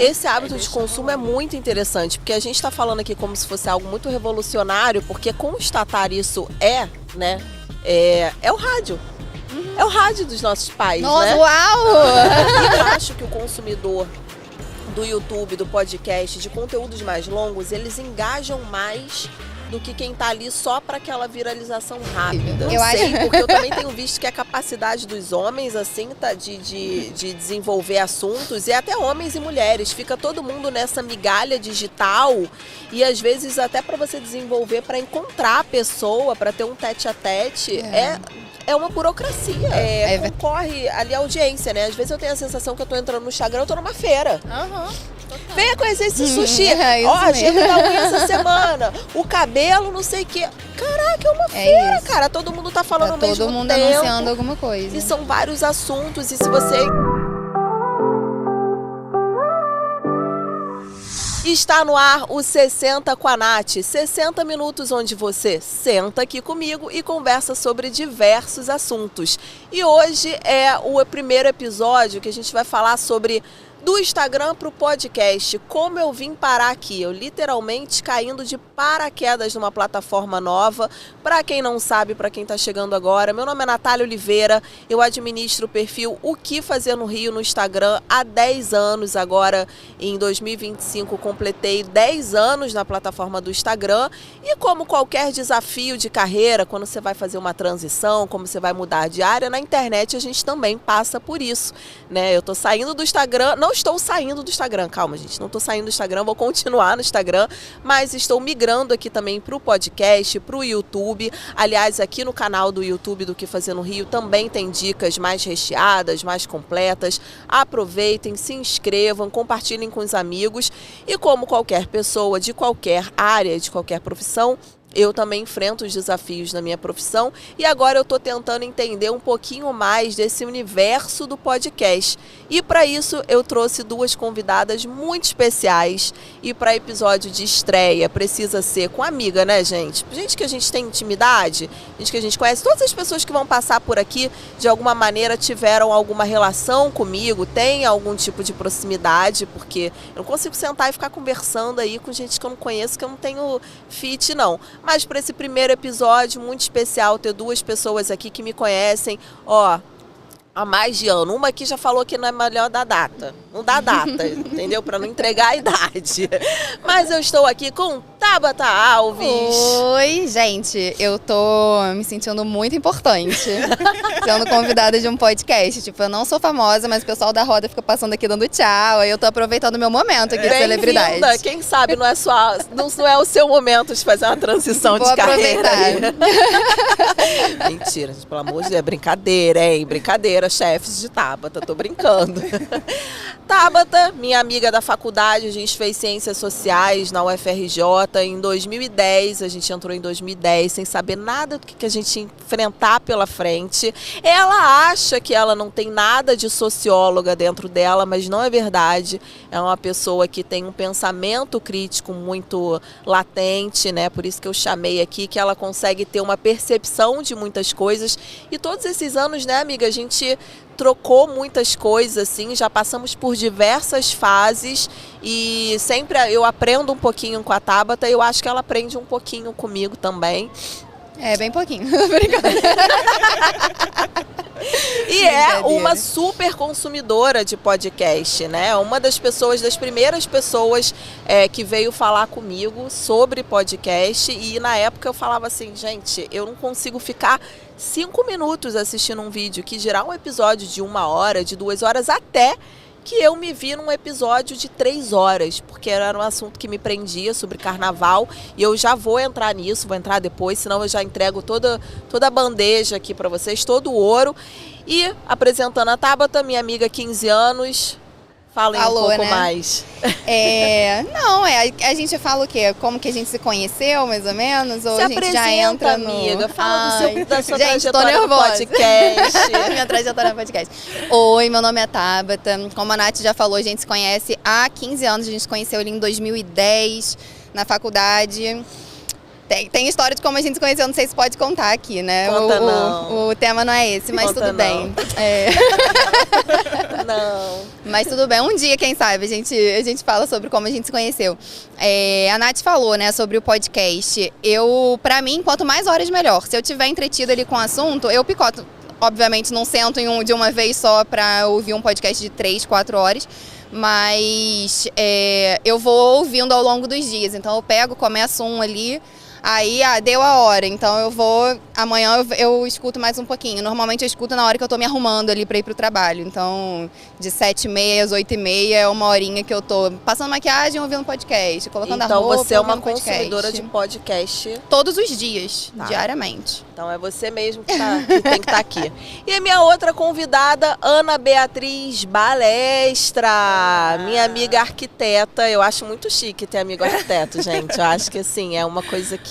Esse hábito de consumo é muito interessante, porque a gente está falando aqui como se fosse algo muito revolucionário, porque constatar isso né? É o rádio. É o rádio dos nossos pais, Nossa, né? Uau! E eu acho que o consumidor do YouTube, do podcast, de conteúdos mais longos, eles engajam mais do que quem tá ali só para aquela viralização rápida. Eu acho, porque eu também tenho visto que a capacidade dos homens, assim, tá de desenvolver assuntos, e até homens e mulheres, fica todo mundo nessa migalha digital, e às vezes até para você desenvolver, para encontrar a pessoa, para ter um tete-a-tete, é uma burocracia. Concorre ali a audiência, né? Às vezes eu tenho a sensação que eu tô entrando no Instagram, eu tô numa feira. Venha conhecer esse sushi. Ó, a agenda da unha essa semana. O cabelo, não sei o quê. Caraca, é uma feira, isso. cara. Todo mundo tá falando ao mesmo tempo. Todo mundo anunciando alguma coisa. E são vários assuntos. E se você... Está no ar o 60 com a Nath, 60 minutos onde você senta aqui comigo e conversa sobre diversos assuntos. E hoje é o primeiro episódio que a gente vai falar sobre do Instagram para o podcast, como eu vim parar aqui, eu literalmente caindo de paraquedas numa plataforma nova. Para quem não sabe, para quem está chegando agora, meu nome é Natália Oliveira, eu administro o perfil O Que Fazer no Rio no Instagram há 10 anos, agora em 2025 completei 10 anos na plataforma do Instagram, e como qualquer desafio de carreira, quando você vai fazer uma transição, como você vai mudar de área, na internet a gente também passa por isso, né? Eu tô saindo do Instagram, não estou saindo do Instagram, calma gente, não estou saindo do Instagram, vou continuar no Instagram, mas estou migrando aqui também para o podcast, para o YouTube. Aliás, aqui no canal do YouTube do Que Fazer no Rio também tem dicas mais recheadas, mais completas. Aproveitem, se inscrevam, compartilhem com os amigos, e como qualquer pessoa de qualquer área, de qualquer profissão, eu também enfrento os desafios na minha profissão, e agora eu estou tentando entender um pouquinho mais desse universo do podcast. E para isso eu trouxe duas convidadas muito especiais, e para episódio de estreia precisa ser com amiga, né, gente? Gente que a gente tem intimidade, gente que a gente conhece. Todas as pessoas que vão passar por aqui de alguma maneira tiveram alguma relação comigo, têm algum tipo de proximidade, porque eu não consigo sentar e ficar conversando aí com gente que eu não conheço, que eu não tenho fit, não. Mas para esse primeiro episódio, muito especial ter duas pessoas aqui que me conhecem, há mais de ano. Uma aqui já falou que não é melhor dar data. Não dá data, entendeu? Para não entregar a idade. Mas eu estou aqui com Tabata Alves. Oi, gente. Eu tô me sentindo muito importante sendo convidada de um podcast. Tipo, eu não sou famosa, mas o pessoal da roda fica passando aqui dando tchau. Aí eu tô aproveitando o meu momento aqui de celebridade. Quem sabe não é o seu momento de fazer uma transição de carreira. Mentira, gente, pelo amor de Deus. É brincadeira, hein? Brincadeira, chefes de Tabata. Tô brincando. Tabata, minha amiga da faculdade, a gente fez Ciências Sociais na UFRJ em 2010, a gente entrou em 2010 sem saber nada do que a gente ia enfrentar pela frente. Ela acha que ela não tem nada de socióloga dentro dela, mas não é verdade. É uma pessoa que tem um pensamento crítico muito latente, né? Por isso que eu chamei aqui, que ela consegue ter uma percepção de muitas coisas. E todos esses anos, né, amiga, a gente trocou muitas coisas, assim, já passamos por diversas fases, e sempre eu aprendo um pouquinho com a Tabata, e eu acho que ela aprende um pouquinho comigo também. É, bem pouquinho. E é uma super consumidora de podcast, né? Uma das primeiras pessoas que veio falar comigo sobre podcast, e na época eu falava assim, gente, eu não consigo ficar 5 minutos assistindo um vídeo, que dirá um episódio de 1 hora, de 2 horas, até que eu me vi num episódio de 3 horas, porque era um assunto que me prendia sobre carnaval, e eu já vou entrar nisso, vou entrar depois, senão eu já entrego toda a bandeja aqui para vocês, todo o ouro. E apresentando a Tabata, minha amiga, 15 anos, falem um pouco, né? Mais. A gente fala o quê? Como que a gente se conheceu, mais ou menos? Ou se a gente já entra amiga, no... fala da sua gente, trajetória no podcast. Minha trajetória no podcast. Oi, meu nome é Tabata. Como a Nath já falou, a gente se conhece há 15 anos. A gente se conheceu ali em 2010, na faculdade. Tem história de como a gente se conheceu, não sei se pode contar aqui, né? Conta não. O tema não é esse, mas Conta tudo bem. Não. Mas tudo bem, um dia, quem sabe, a gente fala sobre como a gente se conheceu. A Nath falou, né, sobre o podcast. Pra mim, quanto mais horas, melhor. Se eu tiver entretida ali com o assunto, eu picoto. Obviamente, não sento de uma vez só pra ouvir um podcast de 3, 4 horas. Mas eu vou ouvindo ao longo dos dias. Então, começo um ali... Aí, deu a hora, então amanhã eu escuto mais um pouquinho. Normalmente eu escuto na hora que eu tô me arrumando ali pra ir pro trabalho. Então, de 7h30 às 8h30 é uma horinha que eu tô passando maquiagem, ouvindo podcast, colocando a roupa. Então você é uma podcast. consumidora de podcast? Todos os dias, diariamente. Então é você mesmo que tem que estar aqui. E a minha outra convidada, Ana Beatriz Balestra, minha amiga arquiteta. Eu acho muito chique ter amigo arquiteto, gente. Eu acho que assim, é uma coisa que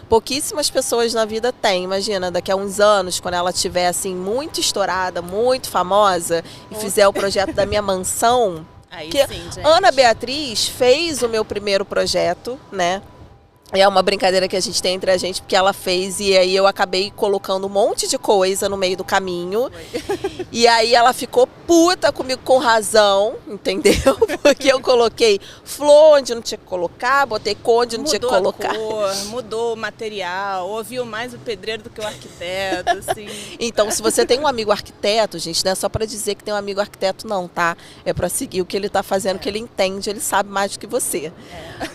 pouquíssimas pessoas na vida têm. Imagina, daqui a uns anos, quando ela estiver assim, muito estourada, muito famosa, e fizer o projeto da minha mansão. Aí que sim, gente. Ana Beatriz fez o meu primeiro projeto, né? É uma brincadeira que a gente tem entre a gente, porque ela fez e aí eu acabei colocando um monte de coisa no meio do caminho. E aí ela ficou puta comigo com razão, entendeu? Porque eu coloquei flor onde não tinha que colocar, botei cor onde não tinha que colocar. Mudou a cor, mudou o material, ouviu mais o pedreiro do que o arquiteto, assim. Então, se você tem um amigo arquiteto, gente, não é só pra dizer que tem um amigo arquiteto não, tá? É pra seguir o que ele tá fazendo, que ele entende, ele sabe mais do que você.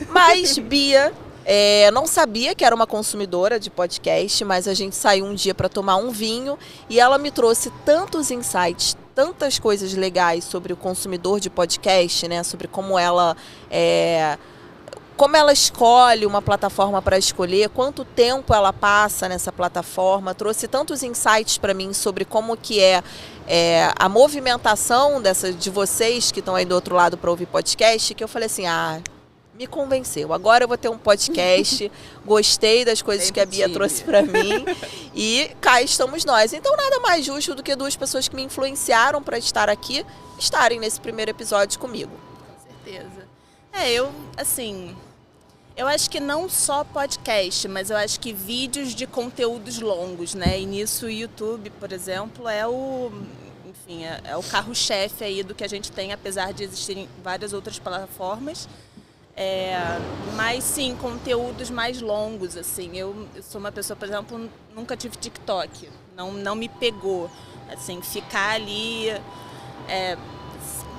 Mas, Bia... não sabia que era uma consumidora de podcast, mas a gente saiu um dia para tomar um vinho e ela me trouxe tantos insights, tantas coisas legais sobre o consumidor de podcast, né? Sobre como ela escolhe uma plataforma para escolher, quanto tempo ela passa nessa plataforma, trouxe tantos insights para mim sobre como que é a movimentação de vocês que estão aí do outro lado para ouvir podcast, que eu falei assim, me convenceu. Agora eu vou ter um podcast, gostei das coisas que a Bia trouxe para mim e cá estamos nós. Então nada mais justo do que duas pessoas que me influenciaram para estar aqui, estarem nesse primeiro episódio comigo. Com certeza. Eu acho que não só podcast, mas eu acho que vídeos de conteúdos longos, né? E nisso o YouTube, por exemplo, é o carro-chefe aí do que a gente tem, apesar de existirem várias outras plataformas. Mas sim, conteúdos mais longos, assim. Eu sou uma pessoa, por exemplo, nunca tive TikTok, não me pegou, assim, ficar ali,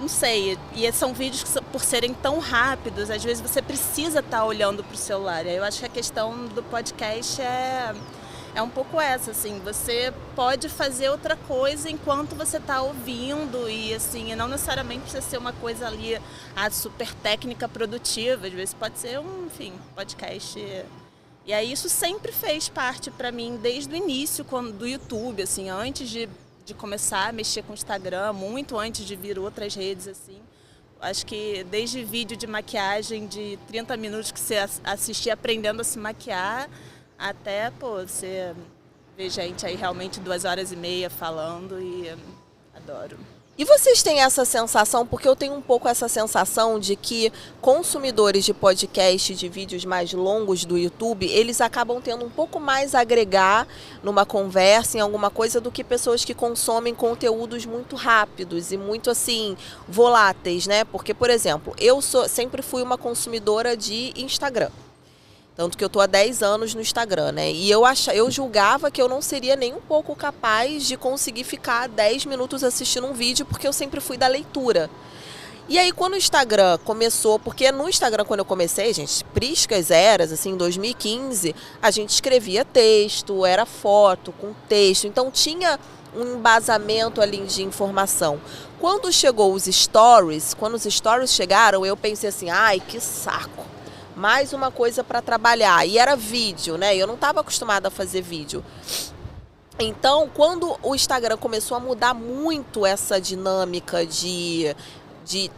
não sei, e são vídeos que por serem tão rápidos, às vezes você precisa estar olhando para o celular. Eu acho que a questão do podcast é um pouco essa, assim, você pode fazer outra coisa enquanto você está ouvindo e, assim, não necessariamente precisa ser uma coisa ali, super técnica, produtiva, às vezes pode ser podcast. E aí isso sempre fez parte para mim desde o início do YouTube, assim, antes de começar a mexer com o Instagram, muito antes de vir outras redes, assim. Acho que desde vídeo de maquiagem de 30 minutos que você assistia aprendendo a se maquiar, até, você vê gente aí realmente 2h30 falando e adoro. E vocês têm essa sensação, porque eu tenho um pouco essa sensação de que consumidores de podcast, de vídeos mais longos do YouTube, eles acabam tendo um pouco mais a agregar numa conversa, em alguma coisa, do que pessoas que consomem conteúdos muito rápidos e muito, assim, voláteis, né? Porque, por exemplo, eu sempre fui uma consumidora de Instagram. Tanto que eu estou há 10 anos no Instagram, né? E eu julgava que eu não seria nem um pouco capaz de conseguir ficar 10 minutos assistindo um vídeo, porque eu sempre fui da leitura. E aí, quando o Instagram começou, porque no Instagram, quando eu comecei, gente, priscas eras, assim, em 2015, a gente escrevia texto, era foto com texto, então tinha um embasamento ali de informação. Quando chegou os stories, quando os stories chegaram, eu pensei assim, ai, que saco. Mais uma coisa para trabalhar. E era vídeo, né? Eu não estava acostumada a fazer vídeo. Então, quando o Instagram começou a mudar muito essa dinâmica de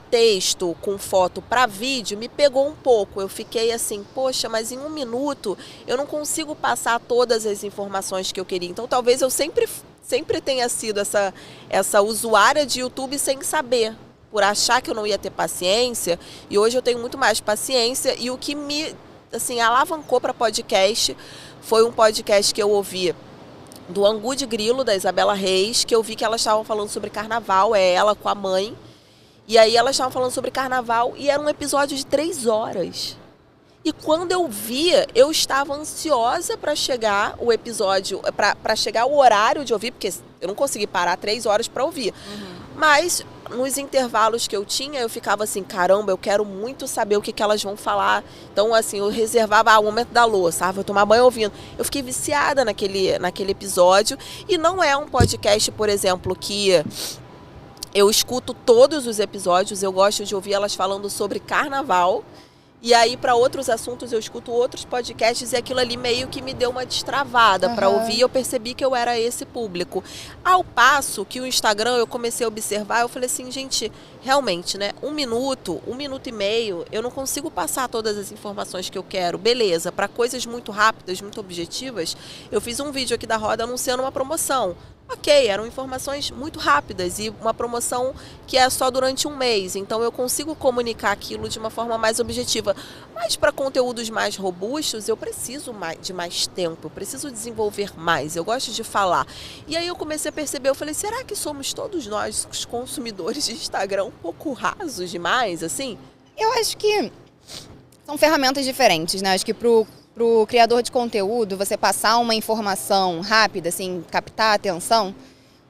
texto com foto para vídeo, me pegou um pouco. Eu fiquei assim, poxa, mas em 1 minuto eu não consigo passar todas as informações que eu queria. Então, talvez eu sempre tenha sido essa usuária de YouTube sem saber, por achar que eu não ia ter paciência, e hoje eu tenho muito mais paciência, e o que me assim, alavancou para podcast foi um podcast que eu ouvi do Angu de Grilo, da Isabela Reis, que eu vi que elas estavam falando sobre carnaval, ela com a mãe. E aí elas estavam falando sobre carnaval e era um episódio de 3 horas. E quando eu via, eu estava ansiosa para chegar o episódio, para chegar o horário de ouvir, porque eu não consegui parar 3 horas para ouvir. Mas nos intervalos que eu tinha, eu ficava assim, caramba, eu quero muito saber o que elas vão falar. Então, assim, eu reservava o momento da louça, vou tomar banho ouvindo. Eu fiquei viciada naquele episódio. E não é um podcast, por exemplo, que eu escuto todos os episódios, eu gosto de ouvir elas falando sobre carnaval. E aí, para outros assuntos, eu escuto outros podcasts e aquilo ali meio que me deu uma destravada para ouvir. Eu percebi que eu era esse público. Ao passo que o Instagram, eu comecei a observar, eu falei assim, gente, realmente, né? 1 minuto e meio, eu não consigo passar todas as informações que eu quero. Beleza, para coisas muito rápidas, muito objetivas, eu fiz um vídeo aqui da Roda anunciando uma promoção. Ok, eram informações muito rápidas e uma promoção que é só durante 1 mês. Então eu consigo comunicar aquilo de uma forma mais objetiva. Mas para conteúdos mais robustos, eu preciso de mais tempo, eu preciso desenvolver mais, eu gosto de falar. E aí eu comecei a perceber, eu falei, será que somos todos nós, os consumidores de Instagram, um pouco rasos demais, assim? Eu acho que são ferramentas diferentes, né? Acho que pro criador de conteúdo, você passar uma informação rápida, assim, captar a atenção,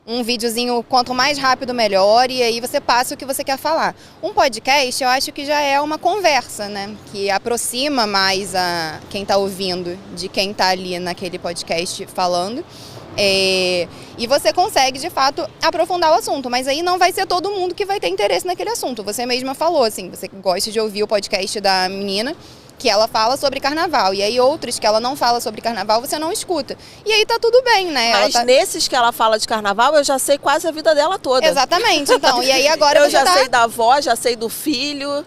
um videozinho, quanto mais rápido, melhor, e aí você passa o que você quer falar. Um podcast, eu acho que já é uma conversa, né? Que aproxima mais a quem está ouvindo de quem está ali naquele podcast falando. E você consegue, de fato, aprofundar o assunto, mas aí não vai ser todo mundo que vai ter interesse naquele assunto. Você mesma falou, assim, você gosta de ouvir o podcast da menina, que ela fala sobre carnaval, e aí outros que ela não fala sobre carnaval, você não escuta. E aí tá tudo bem, né? Mas nesses que ela fala de carnaval, eu já sei quase a vida dela toda. Exatamente, então. E aí agora eu já sei da avó, já sei do filho.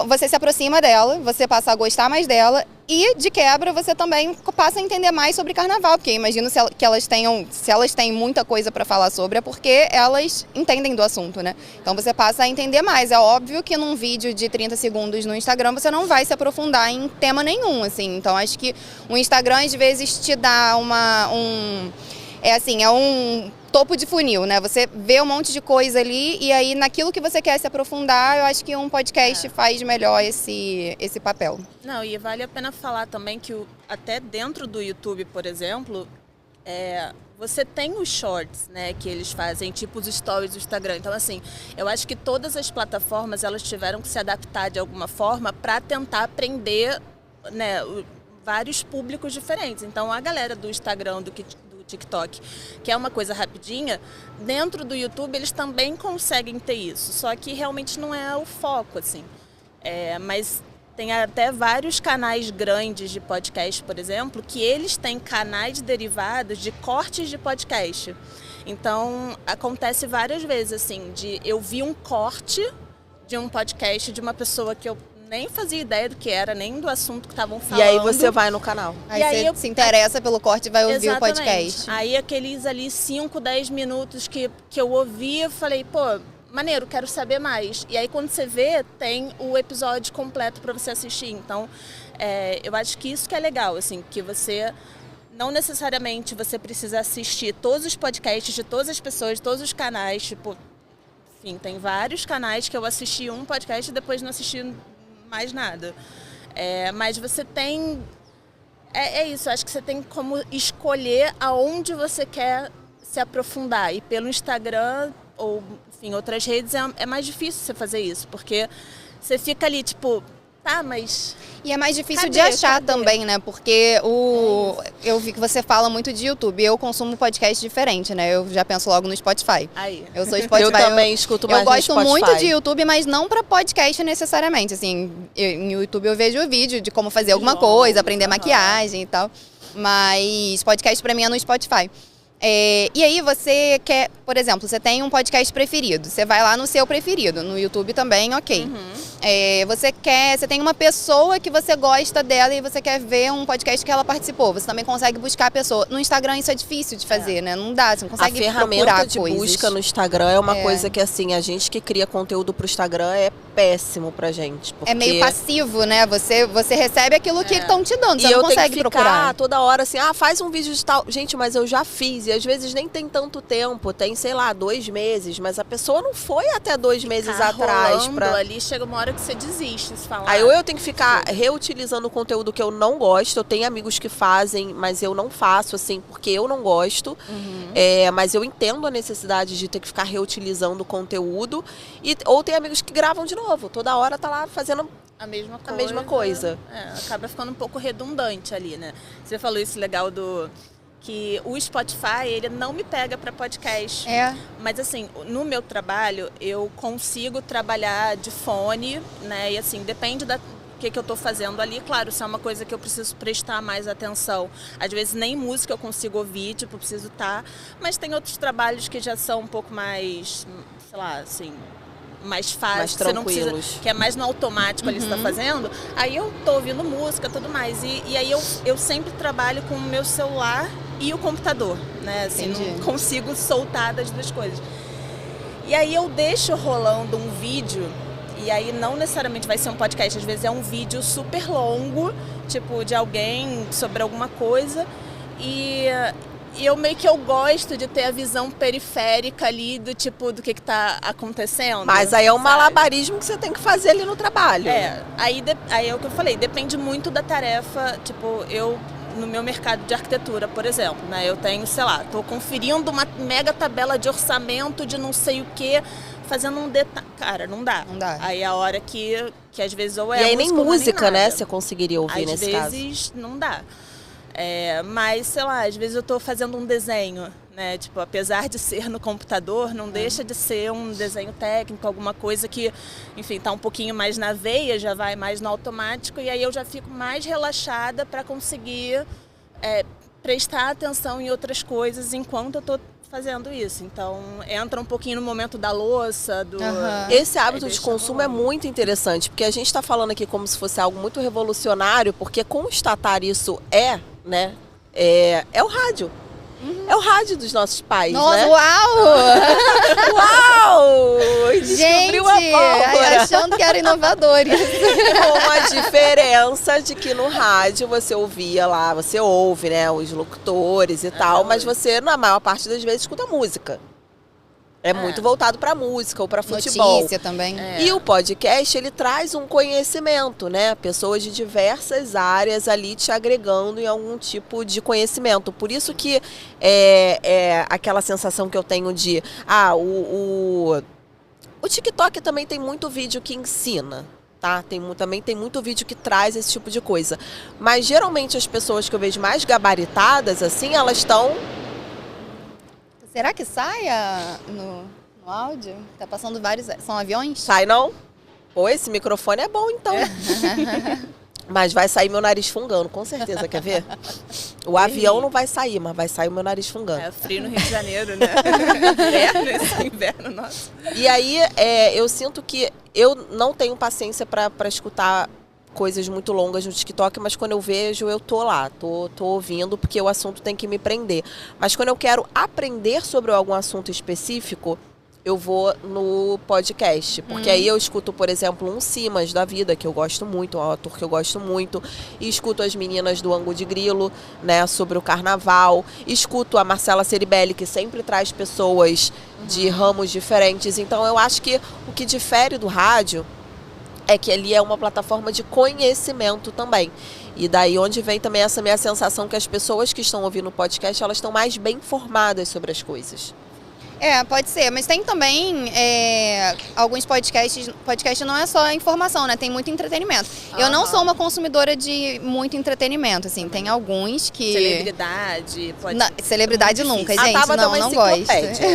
Você se aproxima dela, você passa a gostar mais dela, e de quebra você também passa a entender mais sobre carnaval, porque imagino se elas têm muita coisa para falar sobre, é porque elas entendem do assunto, né? Então você passa a entender mais. É óbvio que num vídeo de 30 segundos no Instagram você não vai se aprofundar em tema nenhum, assim. Então acho que o Instagram às vezes te dá um topo de funil, né? Você vê um monte de coisa ali e aí naquilo que você quer se aprofundar, eu acho que um podcast faz melhor esse papel. Não, e vale a pena falar também que até dentro do YouTube, por exemplo, você tem os shorts, né, que eles fazem, tipo os stories do Instagram. Então, assim, eu acho que todas as plataformas, elas tiveram que se adaptar de alguma forma para tentar aprender, né, vários públicos diferentes. Então, a galera do Instagram, do TikTok, que é uma coisa rapidinha, dentro do YouTube eles também conseguem ter isso, só que realmente não é o foco, assim. Mas tem até vários canais grandes de podcast, por exemplo, que eles têm canais derivados de cortes de podcast. Então, acontece várias vezes, assim, de eu vi um corte de um podcast de uma pessoa que eu nem fazia ideia do que era, nem do assunto que estavam falando. E aí você vai no canal. Aí você se interessa pelo corte e vai ouvir o podcast. Aí aqueles ali 5, 10 minutos que eu ouvi, eu falei, pô, maneiro, quero saber mais. E aí quando você vê, tem o episódio completo para você assistir. Então, eu acho que isso que é legal, assim, que você não necessariamente você precisa assistir todos os podcasts de todas as pessoas, de todos os canais, tipo, enfim, tem vários canais que eu assisti um podcast e depois não assisti mais nada. Mas você tem... isso, acho que você tem como escolher aonde você quer se aprofundar. E pelo Instagram ou, enfim, outras redes é mais difícil você fazer isso, porque você fica ali, tipo, tá, mas... E é mais difícil de achar também, né? Porque eu vi que você fala muito de YouTube. Eu consumo podcast diferente, né? Eu já penso logo no Spotify. Aí. Eu sou Spotify. Eu também escuto mais no Spotify. Eu gosto muito de YouTube, mas não para podcast necessariamente. Assim, no YouTube eu vejo o vídeo de como fazer alguma coisa, aprender maquiagem e tal. Mas podcast para mim é no Spotify. E aí você quer por exemplo, você tem um podcast preferido, você vai lá no seu preferido, no YouTube também, ok. Você tem uma pessoa que você gosta dela e você quer ver um podcast que ela participou, você também consegue buscar a pessoa. No Instagram isso é difícil de fazer, né? Não dá, você não consegue procurar coisas. A ferramenta de busca no Instagram é uma coisa que, assim, a gente que cria conteúdo pro Instagram é péssimo pra gente. Porque... É meio passivo, né? Você recebe aquilo que estão te dando, você e não eu consegue tenho que ficar procurar. toda hora assim, faz um vídeo de tal. Gente, mas eu já fiz, e às vezes nem tem tanto tempo, tem, sei lá, 2 meses, mas a pessoa não foi até 2 meses atrás. Ali chega uma hora que você desiste, se falar. Aí ou eu tenho que ficar reutilizando conteúdo que eu não gosto, eu tenho amigos que fazem, mas eu não faço, assim, porque eu não gosto. Mas eu entendo a necessidade de ter que ficar reutilizando o conteúdo. Ou tem amigos que gravam de novo, toda hora tá lá fazendo a mesma coisa. Acaba ficando um pouco redundante ali, né? Você falou isso legal que o Spotify, ele não me pega para podcast. Mas assim, no meu trabalho, eu consigo trabalhar de fone, né? E assim, depende do que eu tô fazendo ali. Claro, isso é uma coisa que eu preciso prestar mais atenção. Às vezes nem música eu consigo ouvir, tipo, eu preciso estar. Mas tem outros trabalhos que já são um pouco mais, sei lá, assim... mais fácil, mais você não precisa, que é mais no automático ali você tá fazendo, aí eu tô ouvindo música, tudo mais, e aí eu sempre trabalho com o meu celular e o computador, né, assim, não consigo soltar das duas coisas. E aí eu deixo rolando um vídeo, e aí não necessariamente vai ser um podcast, às vezes é um vídeo super longo, tipo, de alguém sobre alguma coisa, e eu meio que eu gosto de ter a visão periférica ali do tipo, do que tá acontecendo. Mas aí é um malabarismo que você tem que fazer ali no trabalho. Aí é o que eu falei, depende muito da tarefa, tipo, no meu mercado de arquitetura, por exemplo, né, eu tenho, sei lá, tô conferindo uma mega tabela de orçamento de não sei o quê, fazendo um detalhe. Cara, não dá. Aí é a hora que às vezes ou é e aí nem música, nem né, você conseguiria ouvir nesse caso. Às vezes não dá. Mas, sei lá, às vezes eu tô fazendo um desenho, né? Tipo, apesar de ser no computador, não deixa de ser um desenho técnico, alguma coisa que, enfim, tá um pouquinho mais na veia, já vai mais no automático, e aí eu já fico mais relaxada para conseguir prestar atenção em outras coisas enquanto eu tô fazendo isso. Então, entra um pouquinho no momento da louça, Esse hábito de consumo é muito interessante, porque a gente está falando aqui como se fosse algo muito revolucionário, porque constatar isso né? É o rádio. É o rádio dos nossos pais, né? Uau! Uau! Descobriu a pólvora. Achando que eram inovadores. Com a diferença de que no rádio você ouvia lá, você ouve, né, os locutores e tal, mas você, na maior parte das vezes, escuta música. É muito voltado para música ou para futebol. Notícia também. E o podcast, ele traz um conhecimento, né? Pessoas de diversas áreas ali te agregando em algum tipo de conhecimento. Por isso que é aquela sensação que eu tenho de... O TikTok também tem muito vídeo que ensina. Tá? Também tem muito vídeo que traz esse tipo de coisa. Mas geralmente as pessoas que eu vejo mais gabaritadas, assim, elas estão... Será que sai no áudio? Tá passando vários... São aviões? Sai não? Pô, esse microfone é bom então. Mas vai sair meu nariz fungando, com certeza, quer ver? O avião não vai sair, mas vai sair o meu nariz fungando. É frio no Rio de Janeiro, né? Inverno, nossa. E aí, eu sinto que eu não tenho paciência para escutar coisas muito longas no TikTok, mas quando eu vejo, eu tô lá, tô ouvindo, porque o assunto tem que me prender. Mas quando eu quero aprender sobre algum assunto específico, eu vou no podcast. Porque aí eu escuto, por exemplo, um Simas da vida, que eu gosto muito, um ator que eu gosto muito. E escuto as meninas do Ângulo de Grilo, né, sobre o carnaval. Escuto a Marcela Ceribelli, que sempre traz pessoas de ramos diferentes. Então eu acho que o que difere do rádio é que ali é uma plataforma de conhecimento também. E daí onde vem também essa minha sensação que as pessoas que estão ouvindo o podcast, elas estão mais bem informadas sobre as coisas. Pode ser, mas tem também alguns podcasts. Podcast não é só informação, né? Tem muito entretenimento. Eu não sou uma consumidora de muito entretenimento, assim. Tem alguns que... Celebridade, celebridade nunca, gente. Não gosto. Ela é uma enciclopédia.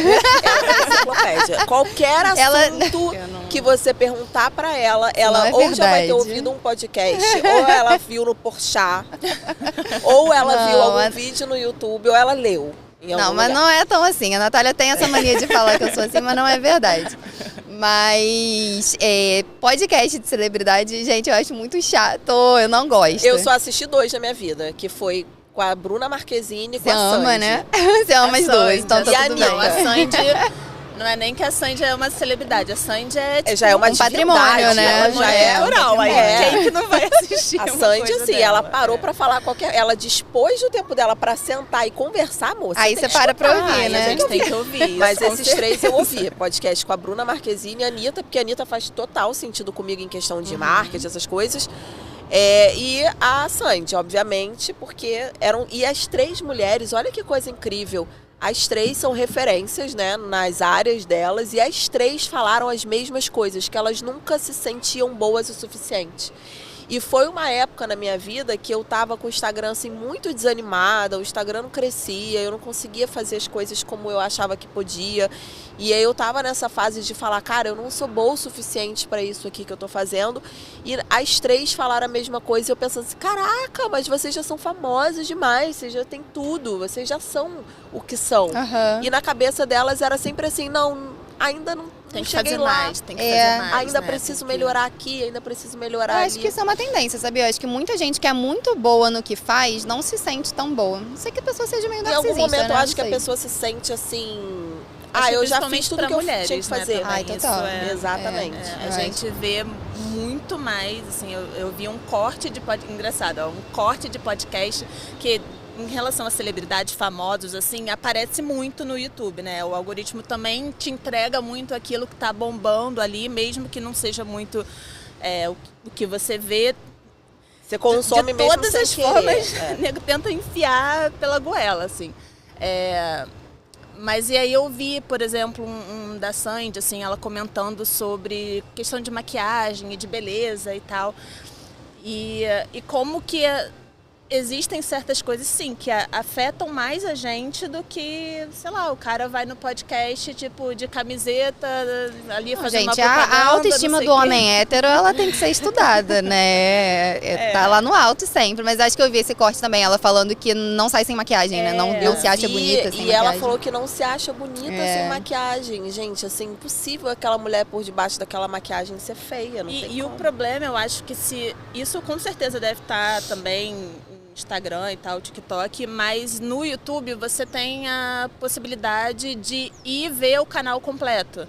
Qualquer assunto que você perguntar pra ela ou já vai ter ouvido um podcast, ou ela viu no Porchat, ou ela viu algum vídeo no YouTube, ou ela leu. em algum Não, mas lugar. não é tão assim. A Natália tem essa mania de falar que eu sou assim, mas não é verdade. Mas podcast de celebridade, gente, eu acho muito chato. Eu não gosto. Eu só assisti 2 na minha vida, que foi com a Bruna Marquezine e com Você a Sandy. ama, né? Você ama as duas, então E tá a tudo Anitta. bem. Não, a Sandy... Não é nem que a Sandy é uma celebridade, a Sandy é tipo, Já é uma um patrimônio, divindade, né? ela já é cultural. Aí É. quem que não vai assistir A uma Sandy, coisa assim, dela? ela parou pra falar qualquer... Ela dispôs do tempo dela pra sentar e conversar, moça. Aí tem você que para pra escutar, ouvir, e né? a A gente gente tem que ouvir isso. Mas com esses certeza. 3 eu ouvi. Podcast com a Bruna Marquezine e a Anitta, porque a Anitta faz total sentido comigo em questão de marketing, essas coisas. E a Sandy, obviamente, porque eram... E as 3 mulheres, olha que coisa incrível. As 3 são referências, né, nas áreas delas, e as 3 falaram as mesmas coisas, que elas nunca se sentiam boas o suficiente. E foi uma época na minha vida que eu tava com o Instagram assim muito desanimada, o Instagram não crescia, eu não conseguia fazer as coisas como eu achava que podia. E aí eu tava nessa fase de falar, cara, eu não sou boa o suficiente para isso aqui que eu tô fazendo. E as 3 falaram a mesma coisa e eu pensando assim, caraca, mas vocês já são famosas demais, vocês já têm tudo, vocês já são o que são. Aham. E na cabeça delas era sempre assim, não, ainda não Tem que cheguei fazer lá. mais, tem que É. fazer mais, Ainda né? preciso Tem que- melhorar aqui, ainda preciso melhorar Eu ali. acho que isso é uma tendência, sabia? Eu acho que muita gente que é muito boa no que faz não se sente tão boa. Não sei que a pessoa seja meio Em narcisista, algum momento né? eu acho Não que a sei. pessoa se sente assim... Acho que eu já principalmente fiz tudo pra que eu mulheres, tinha que né, fazer. também. Ai, Isso total. Exatamente. A Eu gente vê muito mais, assim, eu vi um corte de podcast, engraçado, ó, um corte de podcast que em relação a celebridades famosos, assim, aparece muito no YouTube, né? O algoritmo também te entrega muito aquilo que tá bombando ali, mesmo que não seja muito o que você vê. Você consome de mesmo todas sem as querer. formas, É. o nego tenta enfiar pela goela, assim. Mas e aí eu vi, por exemplo, um da Sandy, assim, ela comentando sobre questão de maquiagem e de beleza e tal. E como que existem certas coisas, sim, que afetam mais a gente do que, sei lá, o cara vai no podcast, tipo, de camiseta, ali Não, fazendo gente, uma propaganda, a autoestima não sei do o quê. homem hétero, ela tem que ser estudada, né? Tá lá no alto sempre. Mas acho que eu vi esse corte também, ela falando que não sai sem maquiagem, né? Não Eu se acha vi, bonita sem e maquiagem. ela falou que não se acha bonita É. sem maquiagem. Gente, assim, impossível aquela mulher por debaixo daquela maquiagem ser feia, não tem E o como. problema, eu acho que se isso com certeza deve estar também no Instagram e tal, TikTok, mas no YouTube você tem a possibilidade de ir ver o canal completo.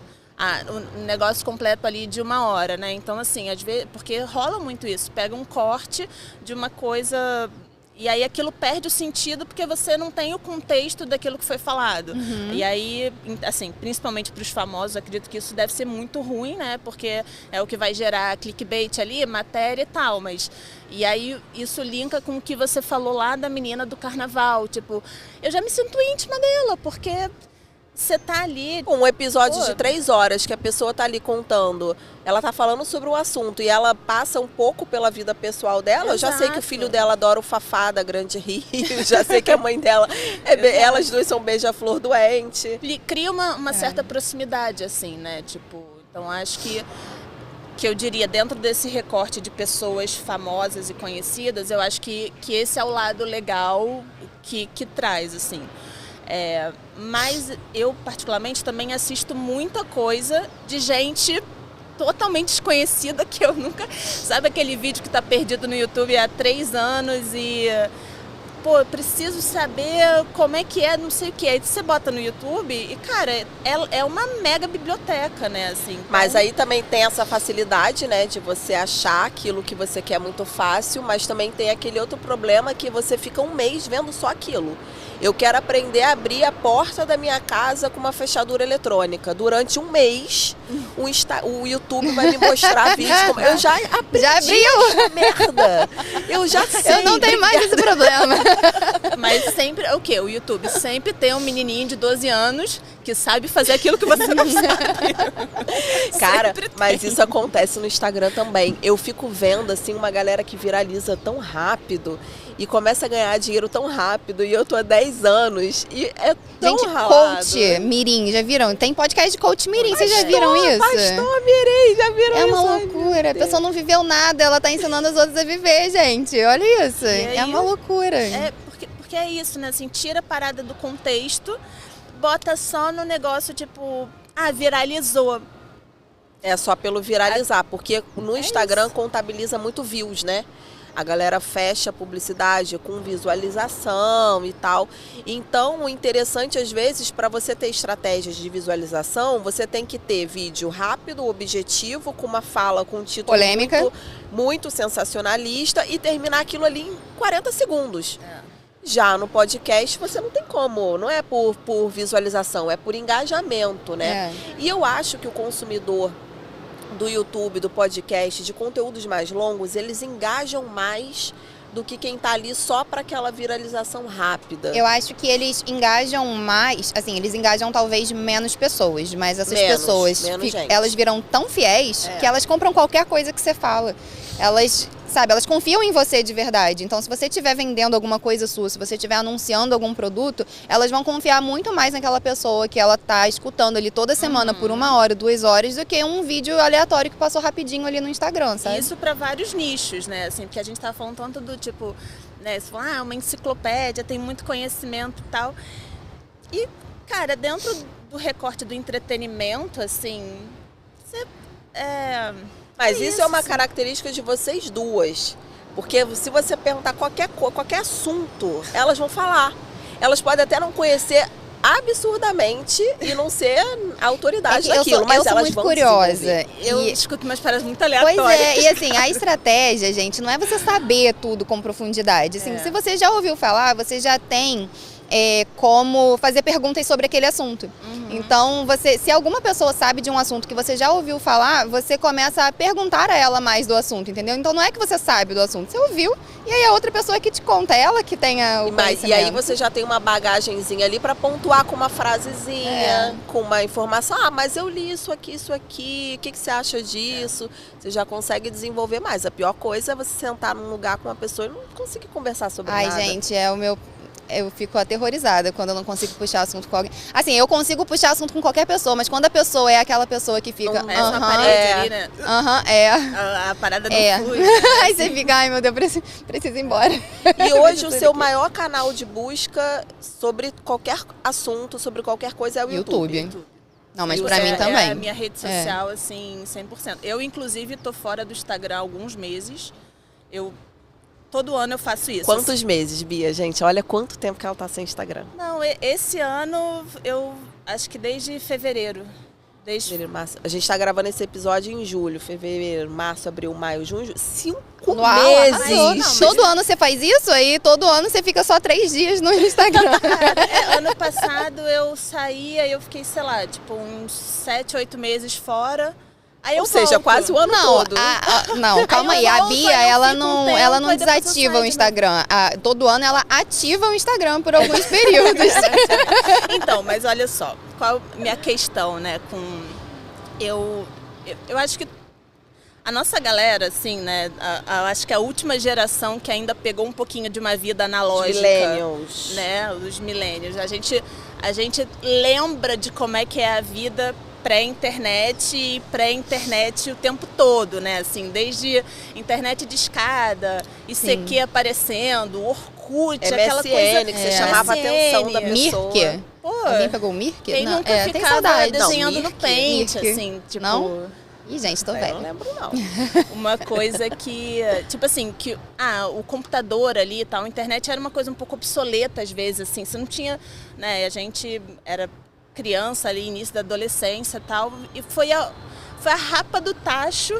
O negócio completo ali de 1 hora, né? Então, assim, às vezes, porque rola muito isso, pega um corte de uma coisa e aí aquilo perde o sentido porque você não tem o contexto daquilo que foi falado. E aí, assim, principalmente para os famosos, acredito que isso deve ser muito ruim, né? Porque é o que vai gerar clickbait ali, matéria e tal, mas... E aí isso linka com o que você falou lá da menina do carnaval, tipo, eu já me sinto íntima dela, porque você tá ali... Um episódio Pô. de 3 horas que a pessoa tá ali contando, ela tá falando sobre o assunto e ela passa um pouco pela vida pessoal dela. Eu já sei que o Exato. filho dela adora o Fafá da Grande Rio, já sei que a mãe dela, elas duas são beija-flor doente. Cria uma certa proximidade, assim, né? Tipo, então acho que eu diria, dentro desse recorte de pessoas famosas e conhecidas, eu acho que esse é o lado legal que traz, assim. Mas eu, particularmente, também assisto muita coisa de gente totalmente desconhecida que eu nunca... Sabe aquele vídeo que tá perdido no YouTube há 3 anos e... Pô, eu preciso saber como é que é, não sei o que. Aí você bota no YouTube e, cara, é uma mega biblioteca, né? Assim, então... Mas aí também tem essa facilidade, né, de você achar aquilo que você quer muito fácil, mas também tem aquele outro problema que você fica um mês vendo só aquilo. Eu quero aprender a abrir a porta da minha casa com uma fechadura eletrônica. Durante um mês, o YouTube vai me mostrar vídeos como... Eu já aprendi Já abriu? essa merda. Eu já sei. Eu não tenho mais esse problema. Mas sempre, o quê? O YouTube sempre tem um menininho de 12 anos que sabe fazer aquilo que você não sabe. Cara, Sempre mas tem. isso acontece no Instagram também. Eu fico vendo, assim, uma galera que viraliza tão rápido e começa a ganhar dinheiro tão rápido. E eu tô há 10 anos e é tão Gente, ralado. coach mirim, já viram? Tem podcast de coach mirim, vocês já viram isso? Pastor Mirei, já viram É isso? uma Ai, loucura, meu a Deus. pessoa não viveu nada, ela tá ensinando as outras a viver, gente. Olha isso, aí- é uma loucura. Porque que é isso, né? Assim, tira a parada do contexto, bota só no negócio, tipo, viralizou. É só pelo viralizar, porque no Instagram isso. contabiliza muito views, né? A galera fecha a publicidade com visualização e tal. Então, o interessante, às vezes, para você ter estratégias de visualização, você tem que ter vídeo rápido, objetivo, com uma fala, com um título polêmica, muito sensacionalista e terminar aquilo ali em 40 segundos. É. Já no podcast, você não tem como. Não é por visualização, é por engajamento, né? E eu acho que o consumidor do YouTube, do podcast, de conteúdos mais longos, eles engajam mais do que quem tá ali só para aquela viralização rápida. Eu acho que engajam mais, assim, eles engajam talvez menos pessoas, mas essas pessoas, elas viram tão fiéis que elas compram qualquer coisa que você fala. Elas confiam em você de verdade. Então, se você estiver vendendo alguma coisa sua, se você estiver anunciando algum produto, elas vão confiar muito mais naquela pessoa que ela tá escutando ali toda semana por 1 hora, 2 horas, do que um vídeo aleatório que passou rapidinho ali no Instagram, sabe? Isso para vários nichos, né? Assim, porque a gente tava falando tanto do tipo, né? Você fala, uma enciclopédia, tem muito conhecimento e tal. E, cara, dentro do recorte do entretenimento, assim, você... Mas isso é uma característica de vocês duas. Porque se você perguntar qualquer assunto, elas vão falar. Elas podem até não conhecer absurdamente e não ser autoridade daquilo, mas eu sou elas muito vão curiosa. Eu escuto umas paradas muito aleatórias. Pois é, e assim, a estratégia, gente, não é você saber tudo com profundidade. Assim, se você já ouviu falar, você já tem como fazer perguntas sobre aquele assunto. Então, se alguma pessoa sabe de um assunto que você já ouviu falar, você começa a perguntar a ela mais do assunto, entendeu? Então, não é que você sabe do assunto, você ouviu, e aí a outra pessoa que te conta, ela que tenha o conhecimento. E aí você já tem uma bagagenzinha ali para pontuar com uma frasezinha, com uma informação. Mas eu li isso aqui, o que você acha disso? Você já consegue desenvolver mais. A pior coisa é você sentar num lugar com uma pessoa e não conseguir conversar sobre nada. Ai, gente, eu fico aterrorizada quando eu não consigo puxar assunto com alguém. Assim, eu consigo puxar assunto com qualquer pessoa, mas quando a pessoa é aquela pessoa que fica... Essa parede ali, né? A parada não flui. Aí você fica, ai meu Deus, preciso ir embora. E hoje o seu maior canal de busca sobre qualquer assunto, sobre qualquer coisa é o YouTube. Não, mas pra mim também. É a minha rede social, assim, 100%. Eu, inclusive, tô fora do Instagram há alguns meses. Todo ano eu faço isso. Quantos meses, Bia, gente? Olha quanto tempo que ela tá sem Instagram. Não, esse ano eu acho que desde fevereiro. Fevereiro, março. A gente tá gravando esse episódio em julho. Fevereiro, março, abril, maio, junho. 5 meses! Todo ano você faz isso? Aí todo ano você fica só 3 dias no Instagram. Ano passado eu saí, aí eu fiquei, sei lá, tipo uns 7, 8 meses fora. Aí Ou seja, quase o ano todo. Não, calma aí. A Bia, ela não desativa o Instagram. Todo ano ela ativa o Instagram por alguns períodos. Então, mas olha só. Qual a minha questão, né? Eu acho que a nossa galera, assim, né? Acho que a última geração que ainda pegou um pouquinho de uma vida analógica. Os millennials. Né? Os millennials. A gente lembra de como é que é a vida pré-internet e pré-internet o tempo todo, né? Assim, desde internet de escada, ICQ aparecendo, Orkut, aquela coisa... que você chamava a atenção da pessoa. Mirk. Alguém pegou o Mirk? Quem nunca ficava desenhando no Paint, assim, tipo... Não? Ih, gente, tô velha. Eu não lembro, não. Uma coisa que, tipo assim, o computador ali e tal, a internet era uma coisa um pouco obsoleta às vezes, assim, você não tinha, né, a gente era criança ali, início da adolescência e tal, e foi a rapa do tacho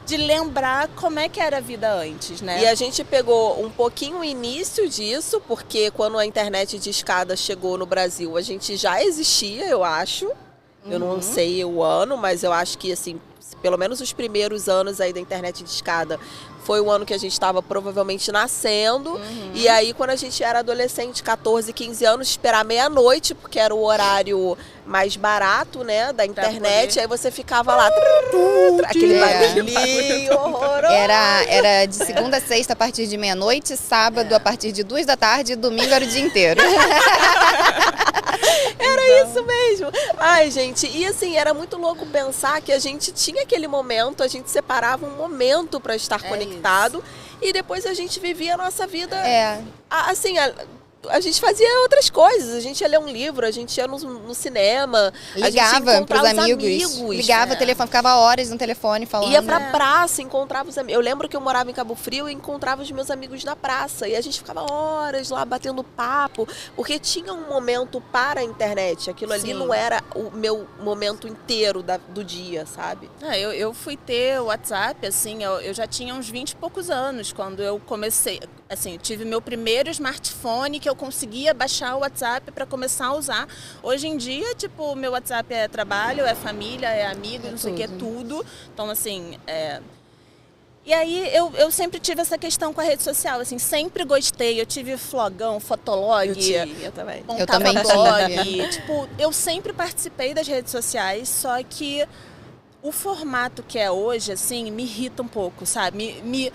de lembrar como é que era a vida antes, né? E a gente pegou um pouquinho o início disso, porque quando a internet de escada chegou no Brasil, a gente já existia, eu acho. Eu não sei o ano, mas eu acho que, assim, pelo menos os primeiros anos aí da internet de escada foi o ano que a gente estava provavelmente nascendo. E aí, quando a gente era adolescente, 14, 15 anos, esperar meia-noite, porque era o horário mais barato, né, da internet. Aí você ficava lá, aquele barulhinho horroroso. Era de segunda a sexta a partir de meia-noite, sábado a partir de 2 da tarde e domingo era o dia inteiro. Era isso mesmo. Ai, gente, e assim, era muito louco pensar que a gente tinha aquele momento, a gente separava um momento para estar conectado e depois a gente vivia a nossa vida assim, a gente fazia outras coisas. A gente ia ler um livro, a gente ia no cinema. Ligava pros amigos. Ligava o telefone, ficava horas no telefone falando. Ia pra praça, encontrava os amigos. Eu lembro que eu morava em Cabo Frio e encontrava os meus amigos na praça. E a gente ficava horas lá batendo papo, porque tinha um momento para a internet. Aquilo ali não era o meu momento inteiro do dia, sabe? Eu fui ter o WhatsApp, assim, eu já tinha uns 20 e poucos anos quando eu comecei. Assim, tive meu primeiro smartphone que eu conseguia baixar o WhatsApp para começar a usar. Hoje em dia, tipo, meu WhatsApp é trabalho, é família, é amigo, não sei o que, é tudo. Então, assim, E aí eu sempre tive essa questão com a rede social, assim, sempre gostei. Eu tive Flogão, Fotolog. Eu também. Eu também blog. Tipo, eu sempre participei das redes sociais, só que o formato que é hoje, assim, me irrita um pouco, sabe?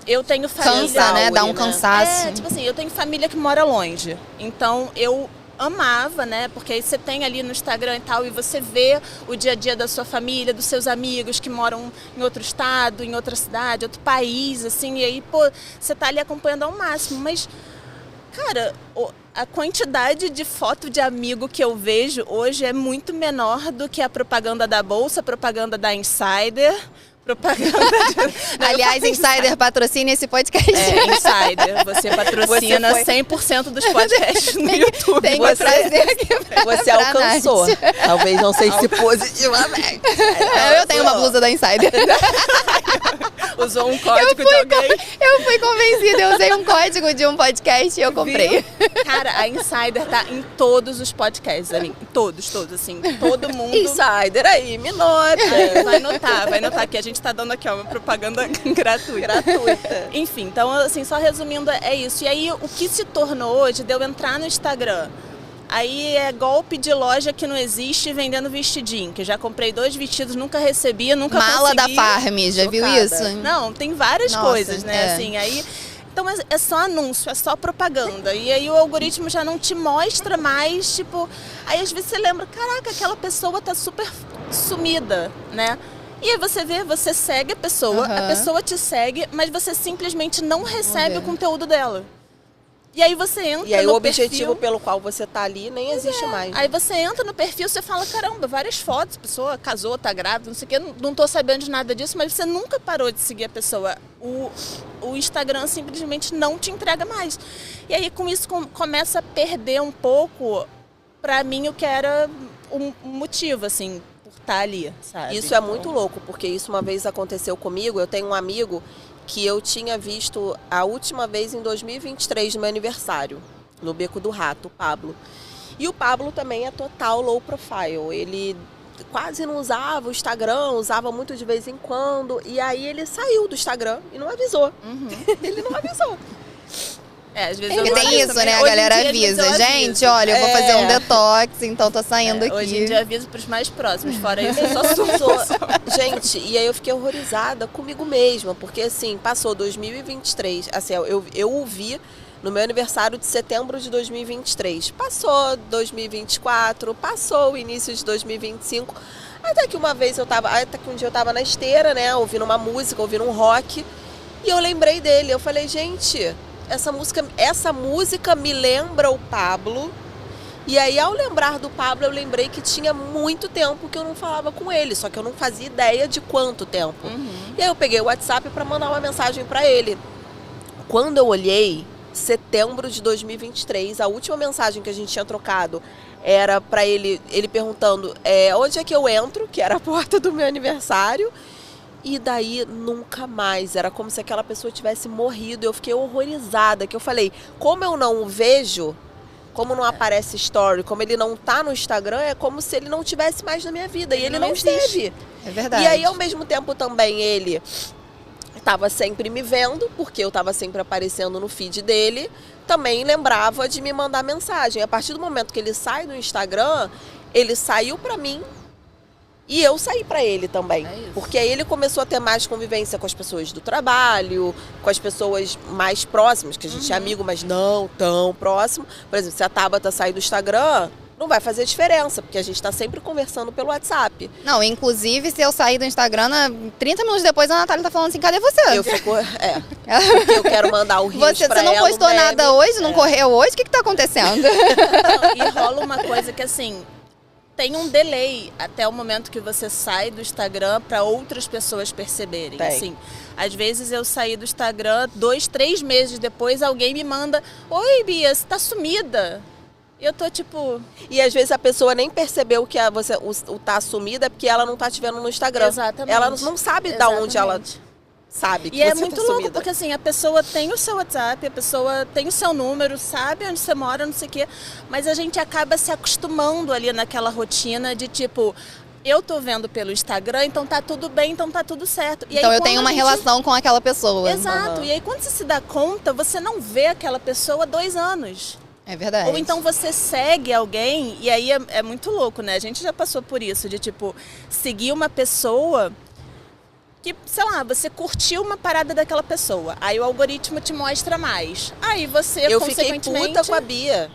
Eu tenho família... Cansa, né? Dá um cansaço. Tipo assim, eu tenho família que mora longe. Então, eu amava, né? Porque aí você tem ali no Instagram e tal, e você vê o dia a dia da sua família, dos seus amigos que moram em outro estado, em outra cidade, outro país, assim. E aí, pô, você tá ali acompanhando ao máximo. Mas, cara, a quantidade de foto de amigo que eu vejo hoje é muito menor do que a propaganda da Bolsa, a propaganda da Insider... Aliás, Insider patrocina esse podcast. Insider. Você patrocina 100% dos podcasts no YouTube. Tem que trazer aqui Você alcançou. Talvez não sei se positivamente. Eu tenho uma blusa da Insider. Usou um código de alguém? Eu fui convencida. Eu usei um código de um podcast e eu comprei. Cara, a Insider tá em todos os podcasts, ali. Todos, assim. Todo mundo. Insider aí, me nota. Vai notar que a gente tá dando aqui, ó, uma propaganda gratuita. Enfim, então, assim, só resumindo, é isso. E aí, o que se tornou hoje de eu entrar no Instagram? Aí é golpe de loja que não existe vendendo vestidinho, que já comprei 2 vestidos, nunca recebi, nunca Mala consegui. da Farm, já viu isso? Não, tem várias coisas, né? Assim, aí... Então é só anúncio, é só propaganda. E aí o algoritmo já não te mostra mais, tipo... Aí às vezes você lembra, caraca, aquela pessoa tá super sumida, né? E aí você vê, você segue a pessoa te segue, mas você simplesmente não recebe o conteúdo dela. E aí você entra no perfil... E aí o objetivo pelo qual você tá ali nem existe mais. Aí você entra no perfil, você fala, caramba, várias fotos, a pessoa casou, tá grávida, não sei o quê, não tô sabendo de nada disso, mas você nunca parou de seguir a pessoa. O Instagram simplesmente não te entrega mais. E aí com isso começa a perder um pouco, pra mim, o que era o motivo, assim, por estar ali, sabe? Isso é muito louco, porque isso uma vez aconteceu comigo. Eu tenho um amigo que eu tinha visto a última vez em 2023, no meu aniversário, no Beco do Rato, o Pablo. E o Pablo também é total low profile. Ele quase não usava o Instagram, usava muito de vez em quando. E aí ele saiu do Instagram e não avisou. Ele não avisou. Às vezes Porque tem isso, né? A galera avisa. Gente, olha, eu vou fazer um detox, então tô saindo aqui. Hoje em dia aviso pros mais próximos, fora isso eu só sou. Gente, e aí eu fiquei horrorizada comigo mesma, porque assim, passou 2023, assim, eu o vi no meu aniversário de setembro de 2023. Passou 2024, passou o início de 2025, até que um dia eu tava na esteira, né, ouvindo uma música, ouvindo um rock, e eu lembrei dele. Eu falei, gente, essa música me lembra o Pablo. E aí, ao lembrar do Pablo, eu lembrei que tinha muito tempo que eu não falava com ele, só que eu não fazia ideia de quanto tempo. E aí eu peguei o WhatsApp para mandar uma mensagem para ele. Quando eu olhei, setembro de 2023, a última mensagem que a gente tinha trocado era para ele perguntando onde é que eu entro, que era a porta do meu aniversário. E daí nunca mais, era como se aquela pessoa tivesse morrido. Eu fiquei horrorizada, que eu falei, como eu não o vejo, como não aparece story, como ele não tá no Instagram, é como se ele não tivesse mais na minha vida. E ele não esteve. É verdade. E aí, ao mesmo tempo, também ele estava sempre me vendo, porque eu estava sempre aparecendo no feed dele, também lembrava de me mandar mensagem. A partir do momento que ele sai do Instagram, ele saiu pra mim, e eu saí para ele também, porque aí ele começou a ter mais convivência com as pessoas do trabalho, com as pessoas mais próximas, que a gente é amigo, mas não tão próximo. Por exemplo, se a Tabata sair do Instagram, não vai fazer diferença, porque a gente tá sempre conversando pelo WhatsApp. Não, inclusive, se eu sair do Instagram, 30 minutos depois a Natália tá falando assim, cadê você? Eu fico, porque eu quero mandar o Rios Você pra não ela, postou o meme. nada hoje, não correu hoje? O que tá acontecendo? Não, e rola uma coisa que assim, tem um delay até o momento que você sai do Instagram para outras pessoas perceberem. Tem. Assim, às vezes eu saí do Instagram, 2, 3 meses depois, alguém me manda: oi, Bia, você tá sumida. E eu tô tipo... E às vezes a pessoa nem percebeu que o tá sumida porque ela não tá te vendo no Instagram. Exatamente. Ela não sabe da onde ela Exatamente. sabe que E é você muito tá louco, sumida. porque assim, a pessoa tem o seu WhatsApp, a pessoa tem o seu número, sabe onde você mora, não sei o quê, mas a gente acaba se acostumando ali naquela rotina de tipo, eu tô vendo pelo Instagram, então tá tudo bem, então tá tudo certo. E Então aí, eu tenho quando uma a gente- relação com aquela pessoa. Exato, e aí quando você se dá conta, você não vê aquela pessoa há 2 anos. É verdade. Ou então você segue alguém, e aí é muito louco, né? A gente já passou por isso, de tipo, seguir uma pessoa que, sei lá, você curtiu uma parada daquela pessoa. Aí o algoritmo te mostra mais. Aí você, Eu fiquei consequentemente... puta com a Bia,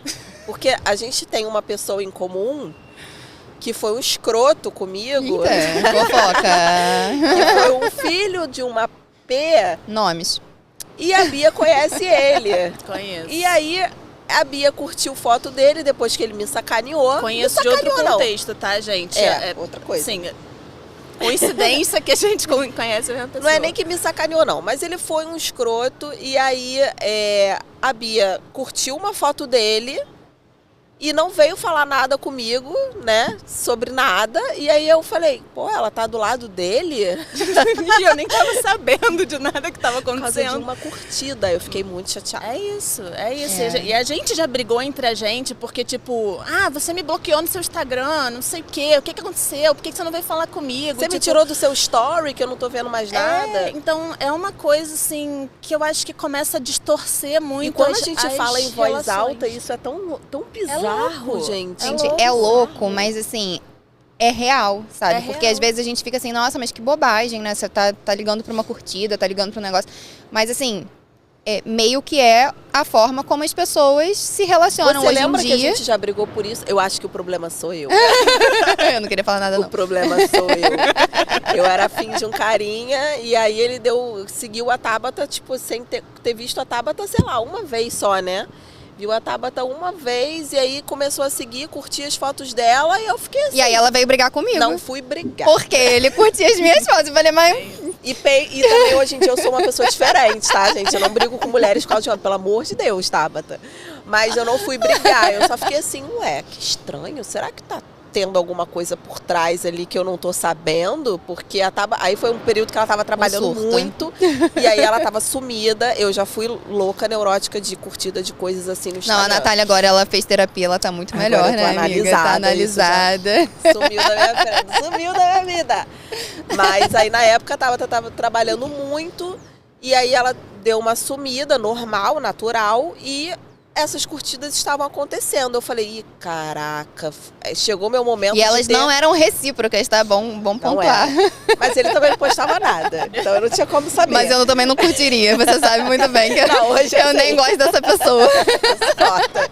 porque a gente tem uma pessoa em comum que foi um escroto comigo, Eita, fofoca. que foi um filho de uma P, Nomes. e a Bia conhece ele. Conheço. E aí a Bia curtiu foto dele depois que ele me sacaneou. Conheço me de outro sacaneou, não. contexto, tá, gente? Outra coisa. Sim, coincidência que a gente conhece a mesma pessoa. Não é nem que me sacaneou, não, mas ele foi um escroto e aí a Bia curtiu uma foto dele e não veio falar nada comigo, né, sobre nada. E aí eu falei, pô, ela tá do lado dele E eu nem tava sabendo de nada que tava por causa de acontecendo. uma curtida. Eu fiquei muito chateada. É isso, é isso. É. E a gente já brigou entre a gente porque, tipo, você me bloqueou no seu Instagram, não sei o quê, o que aconteceu? Por que você não veio falar comigo? Você me Tipo, tirou do seu story que eu não tô vendo mais nada. Então, é uma coisa, assim, que eu acho que começa a distorcer muito. E quando a as- gente as fala em voz relações. alta, isso é tão bizarro, louco. gente. Gente, louco, é louco, bizarro. mas assim, é real, sabe? É Porque real. às vezes a gente fica assim, nossa, mas que bobagem, né? Você tá ligando pra uma curtida, tá ligando pra um negócio. Mas assim, meio que é a forma como as pessoas se relacionam Você hoje em lembra que a dia. gente já brigou por isso? Eu acho que o problema sou eu. Eu não queria falar nada, O não. problema sou eu. Eu era afim de um carinha e aí ele seguiu a Tabata, tipo, sem ter visto a Tabata, sei lá, uma vez só, né? Viu a Tabata uma vez e aí começou a seguir, curtir as fotos dela e eu fiquei assim. E aí ela veio brigar comigo. Não fui brigar. Porque ele curtia as minhas fotos. Eu falei, mas E também hoje em dia eu sou uma pessoa diferente, tá, gente? Eu não brigo com mulheres por causa de homem, pelo amor de Deus, Tabata. Mas eu não fui brigar, eu só fiquei assim, ué, que estranho, será que tá tendo alguma coisa por trás ali que eu não tô sabendo? Porque aí foi um período que ela tava trabalhando surto. muito, e aí ela tava sumida, eu já fui louca, neurótica de curtida de coisas assim no não, Instagram. a Natália agora ela fez terapia, ela tá muito Agora melhor, eu tô né, amiga? Tá analisada, analisada. Sumiu da minha frente, sumiu da minha vida. Mas aí na época tava trabalhando muito e aí ela deu uma sumida normal, natural e essas curtidas estavam acontecendo. Eu falei, ih, caraca, chegou meu momento E elas de ter... não eram recíprocas, tá? Bom Não pontuar. era. Mas ele também não postava nada, então eu não tinha como saber. Mas eu também não curtiria, você sabe muito bem que Não, hoje eu eu nem sei. gosto dessa pessoa. Escrota.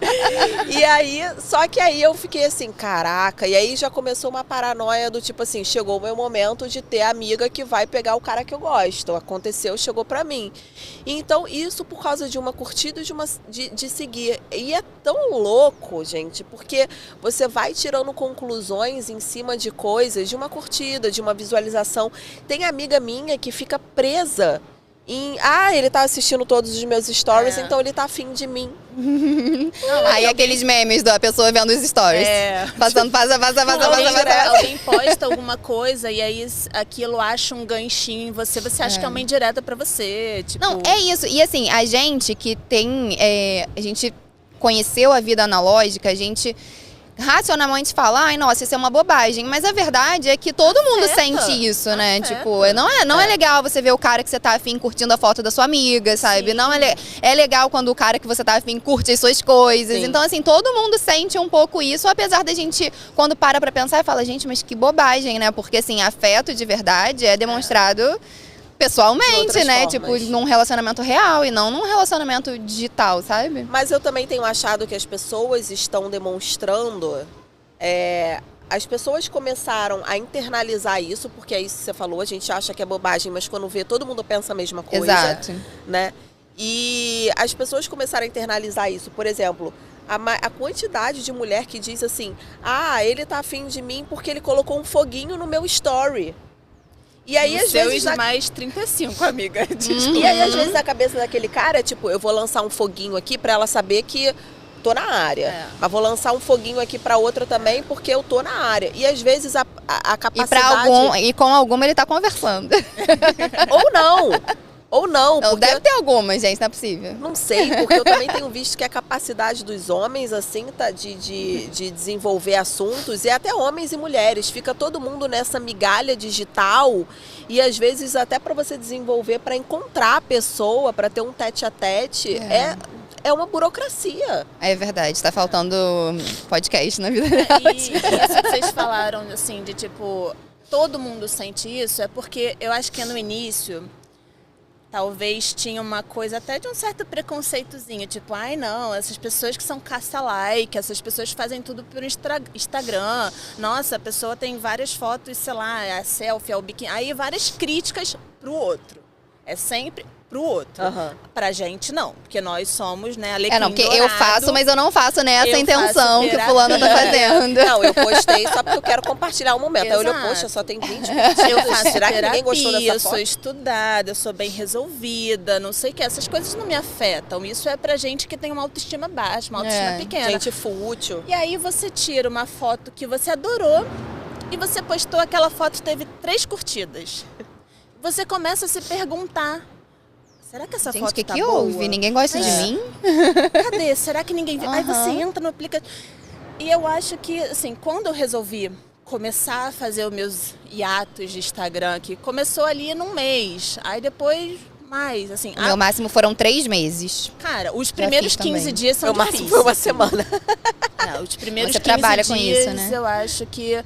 E aí, só que aí eu fiquei assim, caraca, e aí já começou uma paranoia do tipo assim, chegou o meu momento de ter amiga que vai pegar o cara que eu gosto. Aconteceu, chegou pra mim. Então, isso por causa de uma curtida de seguir. E é tão louco, gente, porque você vai tirando conclusões em cima de coisas, de uma curtida, de uma visualização. Tem amiga minha que fica presa em, ele tá assistindo todos os meus stories, então ele tá afim de mim. Aí aqueles memes da pessoa vendo os stories. Passando, passa. Alguém posta alguma coisa e aí aquilo acha um ganchinho em você, você acha que é uma indireta pra você. Tipo... Não, é isso. E assim, a gente que tem... a gente conheceu a vida analógica, a gente racionalmente fala, ai, nossa, isso é uma bobagem. Mas a verdade é que todo mundo sente isso, né? Tipo, não é legal você ver o cara que você tá afim curtindo a foto da sua amiga, sabe? Sim. Não é legal quando o cara que você tá afim curte as suas coisas. Sim. Então, assim, todo mundo sente um pouco isso, apesar da gente, quando para pra pensar, fala, gente, mas que bobagem, né? Porque, assim, afeto de verdade é demonstrado De pessoalmente, outras né? formas. Tipo, num relacionamento real e não num relacionamento digital, sabe? Mas eu também tenho achado que as pessoas estão demonstrando As pessoas começaram a internalizar isso, porque é isso que você falou, a gente acha que é bobagem, mas quando vê, todo mundo pensa a mesma coisa. Exato. Né? E as pessoas começaram a internalizar isso. Por exemplo, a quantidade de mulher que diz assim, ele tá afim de mim porque ele colocou um foguinho no meu story. E aí, às vezes, mais 35, amiga. E aí, às vezes, a cabeça daquele cara é tipo, eu vou lançar um foguinho aqui pra ela saber que tô na área. Mas vou lançar um foguinho aqui pra outra também porque eu tô na área. E às vezes a capacidade... E com alguma ele tá conversando. Ou não. Não, porque... deve ter alguma, gente, não é possível. Não sei, porque eu também tenho visto que a capacidade dos homens, assim, tá de desenvolver assuntos, e até homens e mulheres, fica todo mundo nessa migalha digital, e às vezes até para você desenvolver, para encontrar a pessoa, para ter um tete-a-tete, é uma burocracia. É verdade, tá faltando podcast na vida dela. E isso que vocês falaram, assim, de tipo, todo mundo sente isso, é porque eu acho que no início... Talvez tinha uma coisa até de um certo preconceitozinho, tipo, não, essas pessoas que são caça-like, essas pessoas fazem tudo pelo Instagram. Nossa, a pessoa tem várias fotos, sei lá, a selfie, o biquíni. Aí várias críticas pro outro. É sempre pro outro. Pra gente, não. Porque nós somos, né, alecrim porque dourado. eu faço, mas eu não faço nessa intenção que o fulano tá fazendo. Não, eu postei só porque eu quero compartilhar o momento. Aí eu olho, poxa, só tem 20 minutos. Eu faço Será terapia, que ninguém gostou dessa eu foto? sou estudada, eu sou bem resolvida, não sei o que. Essas coisas não me afetam. Isso é pra gente que tem uma autoestima baixa, uma autoestima pequena. Gente fútil. E aí você tira uma foto que você adorou e você postou aquela foto e teve 3 curtidas. Você começa a se perguntar, será que essa foto tá que boa? houve? Ninguém gosta de mim? Cadê? Será que ninguém viu? Aí você entra no aplicativo. E eu acho que, assim, quando eu resolvi começar a fazer os meus hiatos de Instagram, que começou ali num mês, aí depois mais, assim... O meu máximo foram 3 meses. Cara, os primeiros 15 dias são difíceis. O máximo foi uma semana. Os primeiros Você 15 trabalha dias, com isso, né? Eu acho que...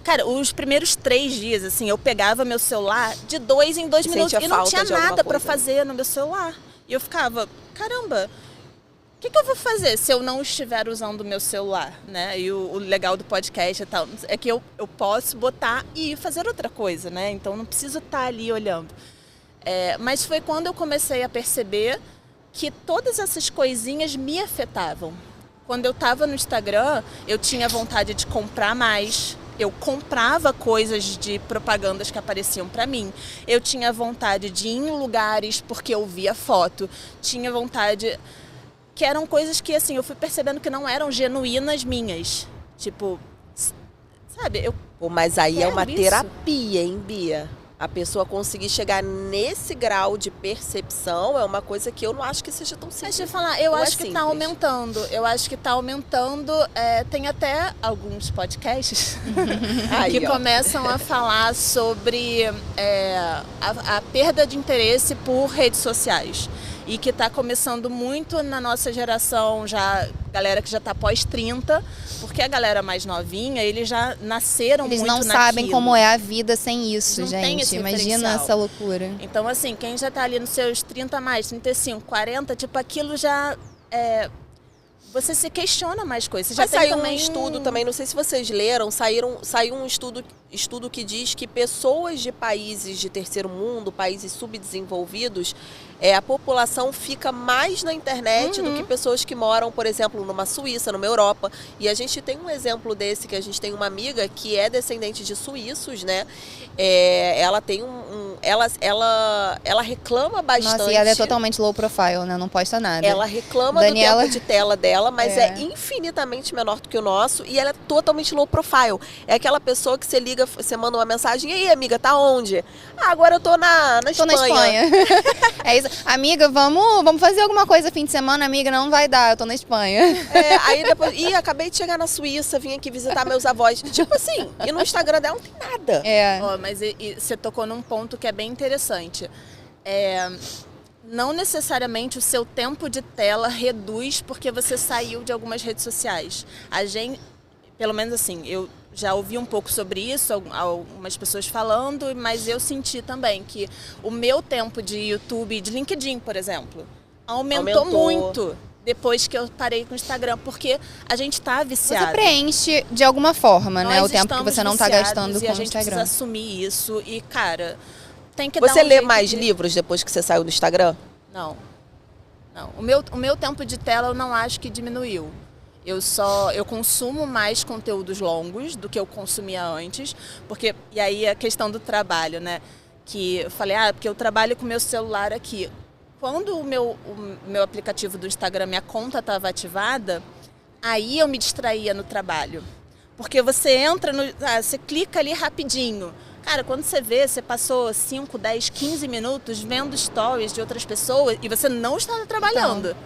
Cara, os primeiros 3 dias, assim, eu pegava meu celular de 2 em 2 minutos e não tinha nada pra fazer no meu celular. E eu ficava, caramba, o que eu vou fazer se eu não estiver usando o meu celular, né? E o legal do podcast e tal é que eu posso botar e fazer outra coisa, né? Então não preciso estar ali olhando. Mas foi quando eu comecei a perceber que todas essas coisinhas me afetavam. Quando eu estava no Instagram, eu tinha vontade de comprar mais. Eu comprava coisas de propagandas que apareciam para mim. Eu tinha vontade de ir em lugares porque eu via foto. Tinha vontade... Que eram coisas que, assim, eu fui percebendo que não eram genuínas minhas. Tipo, sabe? Mas aí é uma terapia, hein, Bia? A pessoa conseguir chegar nesse grau de percepção é uma coisa que eu não acho que seja tão simples. Deixa eu falar, eu acho que tá aumentando. Eu acho que tá aumentando. Tem até alguns podcasts que começam a falar sobre a perda de interesse por redes sociais. E que está começando muito na nossa geração, galera que já está pós-30, porque a galera mais novinha, eles já nasceram muito naquilo. Eles não sabem como é a vida sem isso, não tem esse Imagina diferencial. essa loucura. Então, assim, quem já está ali nos seus 30 mais, 35, 40, tipo, aquilo já... Você se questiona mais coisas. Mas saiu um estudo também, não sei se vocês leram, saiu um estudo que diz que pessoas de países de terceiro mundo, países subdesenvolvidos, a população fica mais na internet do que pessoas que moram, por exemplo, numa Suíça, numa Europa. E a gente tem um exemplo desse, que a gente tem uma amiga que é descendente de suíços, né? Ela tem ela reclama bastante. Nossa, e ela é totalmente low profile, né? Não posta nada. Ela reclama do tempo de tela dela, mas é infinitamente menor do que o nosso, e ela é totalmente low profile. É aquela pessoa que você liga, você manda uma mensagem, e aí, amiga, tá onde? Agora eu tô na Espanha. Tô na Espanha. É isso. Amiga, vamos fazer alguma coisa fim de semana, amiga? Não vai dar, eu tô na Espanha. Aí depois, acabei de chegar na Suíça, vim aqui visitar meus avós. Tipo assim, e no Instagram dela não tem nada. Mas você tocou num ponto que é bem interessante. Não necessariamente o seu tempo de tela reduz porque você saiu de algumas redes sociais. A gente, pelo menos assim, eu já ouvi um pouco sobre isso, algumas pessoas falando, mas eu senti também que o meu tempo de YouTube, de LinkedIn, por exemplo, aumentou muito depois que eu parei com o Instagram, porque a gente tá viciado. Você preenche de alguma forma, né? Nós o tempo que você não tá gastando com o e a gente Instagram. precisa assumir isso e, cara, tem que Você dar um lê jeito mais de... livros depois que você saiu do Instagram? Não. O meu tempo de tela eu não acho que diminuiu. Eu consumo mais conteúdos longos do que eu consumia antes, porque e aí a questão do trabalho, né? Que eu falei, porque eu trabalho com o meu celular aqui. Quando o meu aplicativo do Instagram, minha conta estava ativada, aí eu me distraía no trabalho. Porque você entra você clica ali rapidinho. Cara, quando você vê, você passou 5, 10, 15 minutos vendo stories de outras pessoas e você não estava trabalhando.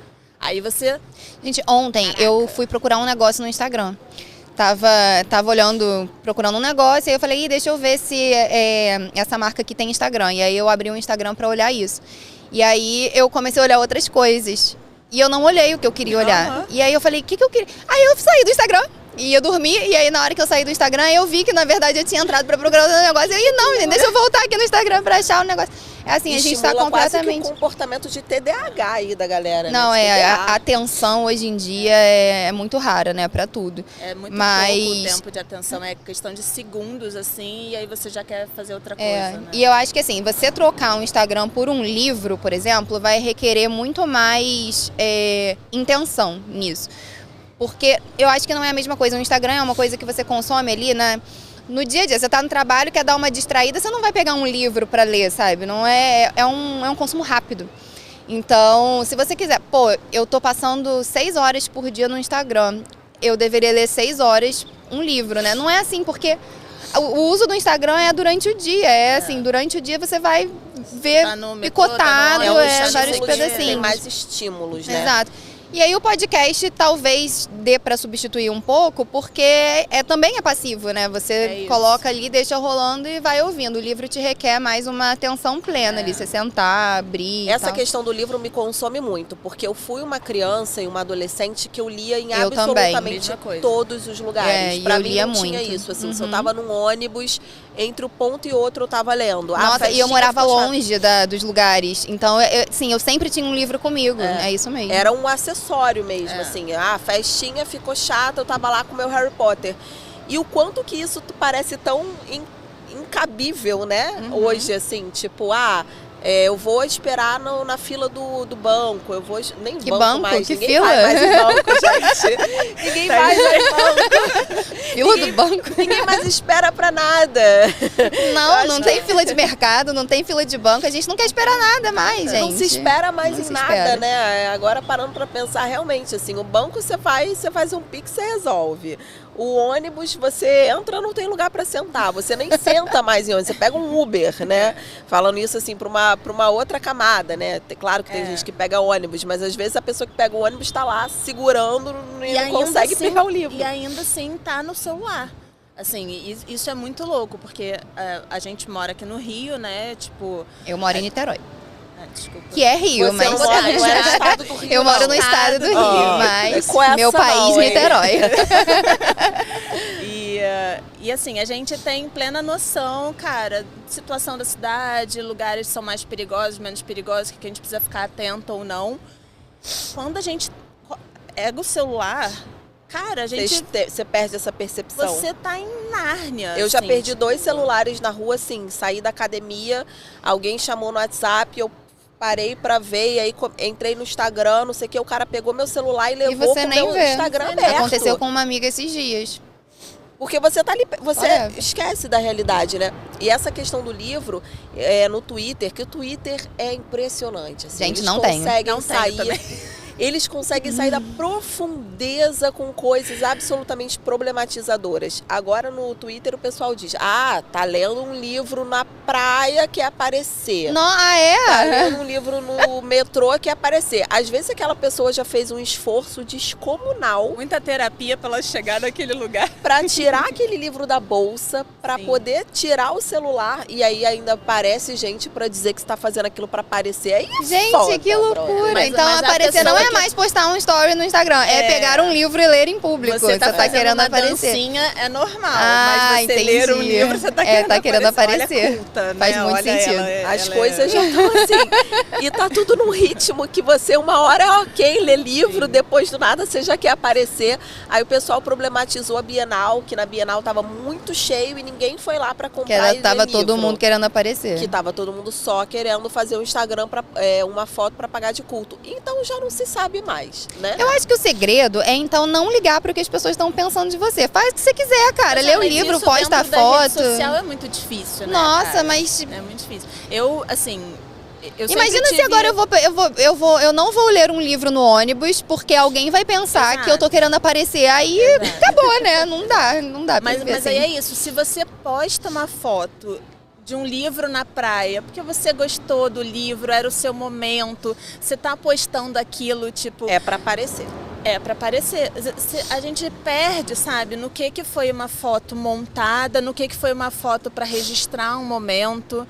Aí você... Gente, ontem eu fui procurar um negócio no Instagram. Tava olhando, procurando um negócio, e eu falei, deixa eu ver se essa marca aqui tem Instagram. E aí eu abri o Instagram pra olhar isso. E aí eu comecei a olhar outras coisas. E eu não olhei o que eu queria olhar. E aí eu falei, o que eu queria? Aí eu saí do Instagram. E eu dormi, e aí na hora que eu saí do Instagram, eu vi que na verdade eu tinha entrado pra procurar o negócio. E eu, não, deixa eu voltar aqui no Instagram pra achar o negócio. É assim, a gente tá completamente... Quase que o comportamento de TDAH aí da galera. Não, né? a atenção hoje em dia é muito rara, né, pra tudo. É muito pouco o tempo de atenção, é questão de segundos, assim, e aí você já quer fazer outra coisa, né? E eu acho que assim, você trocar um Instagram por um livro, por exemplo, vai requerer muito mais intenção nisso. Porque eu acho que não é a mesma coisa. O Instagram é uma coisa que você consome ali, né? No dia a dia, você tá no trabalho, quer dar uma distraída, você não vai pegar um livro para ler, sabe? Não é um consumo rápido. Então, se você quiser, eu tô passando 6 horas por dia no Instagram, eu deveria ler 6 horas um livro, né? Não é assim, porque o uso do Instagram é durante o dia, assim, durante o dia você vai ver picotado, vários pedacinhos. Tem mais estímulos, né? Exato. E aí o podcast talvez dê para substituir um pouco, porque também é passivo, né? Você coloca ali, deixa rolando e vai ouvindo. O livro te requer mais uma atenção plena ali, você sentar, abrir. Essa questão do livro me consome muito, porque eu fui uma criança e uma adolescente que eu lia em absolutamente todos os lugares. Pra mim não tinha isso, assim, se eu tava num ônibus, entre o ponto e outro eu tava lendo. Nossa, e eu morava longe dos lugares, então eu sempre tinha um livro comigo, é isso mesmo. Era um acessório mesmo, assim, a festinha ficou chata, eu tava lá com o meu Harry Potter. E o quanto que isso parece tão incabível, né? Hoje, assim, tipo, eu vou esperar na fila do banco, eu vou... Nem que banco mais, que ninguém fila? vai mais em banco, gente. Ninguém vai mais em banco. Fila do banco? Ninguém mais espera pra nada. Não tem fila de mercado, não tem fila de banco, a gente não quer esperar nada mais, gente. Não se espera mais em nada, né? Agora parando pra pensar realmente, assim, o banco você faz um Pix, você resolve. O ônibus, você entra, não tem lugar para sentar, você nem senta mais em ônibus, você pega um Uber, né? Falando isso assim para uma outra camada, né? Claro que tem gente que pega ônibus, mas às vezes a pessoa que pega o ônibus está lá segurando e não consegue pegar o livro. E ainda assim tá no celular. Assim, isso é muito louco, porque a gente mora aqui no Rio, né? Tipo, eu moro em Niterói. Desculpa. Que é Rio, você mas não mora no estado do Rio. Eu moro no estado do Rio, mas meu país, Niterói. E assim, a gente tem plena noção, cara, situação da cidade, lugares são mais perigosos, menos perigosos, que a gente precisa ficar atento ou não. Quando a gente pega o celular, cara, a gente... Você perde essa percepção. Você tá em Nárnia. Eu já perdi 2 celulares na rua, assim, saí da academia, alguém chamou no WhatsApp, eu parei pra ver, e aí entrei no Instagram, não sei o que, o cara pegou meu celular e levou pro meu Instagram aberto. Aconteceu com uma amiga esses dias. Porque você tá ali, você esquece da realidade, né? E essa questão do livro, no Twitter, que o Twitter é impressionante. Assim, gente, não tem. Eles conseguem sair da profundeza com coisas absolutamente problematizadoras. Agora no Twitter o pessoal diz, tá lendo um livro na praia que é aparecer. Tá lendo um livro no metrô que é aparecer. Às vezes aquela pessoa já fez um esforço descomunal. Muita terapia pra ela chegar naquele lugar. Pra tirar aquele livro da bolsa, pra poder tirar o celular, e aí ainda aparece gente pra dizer que você tá fazendo aquilo pra aparecer. Aí gente, que loucura. Então aparecer não é mais postar um story no Instagram, é pegar um livro e ler em público. Você tá querendo uma aparecer. Dancinha é normal, Ah, mas você entendi. ler um livro, você tá querendo aparecer. Olha, culta, Faz né? muito Olha sentido. As coisas já estão assim. E tá tudo num ritmo que você uma hora é ok, lê livro, depois do nada você já quer aparecer. Aí o pessoal problematizou a Bienal, que na Bienal tava muito cheio e ninguém foi lá pra comprar e Tava ler todo livro. mundo querendo aparecer. Que tava todo mundo só querendo fazer um Instagram, uma foto pra pagar de culto. Então já não se sabe mais, né? Eu acho que o segredo é, então, não ligar pro que as pessoas estão pensando de você. Faz o que você quiser, cara. Lê o livro, posta a foto. Da rede social é muito difícil, né? Nossa, cara? mas... É muito difícil. Eu, assim... Imagina se agora eu não vou ler um livro no ônibus porque alguém vai pensar que eu tô querendo aparecer. Aí acabou, né? Não dá pra mas assim. aí é isso. Se você posta uma foto de um livro na praia, porque você gostou do livro, era o seu momento, você tá postando aquilo, tipo... É pra aparecer. É pra aparecer. A gente perde, sabe, no que foi uma foto montada, no que foi uma foto pra registrar um momento.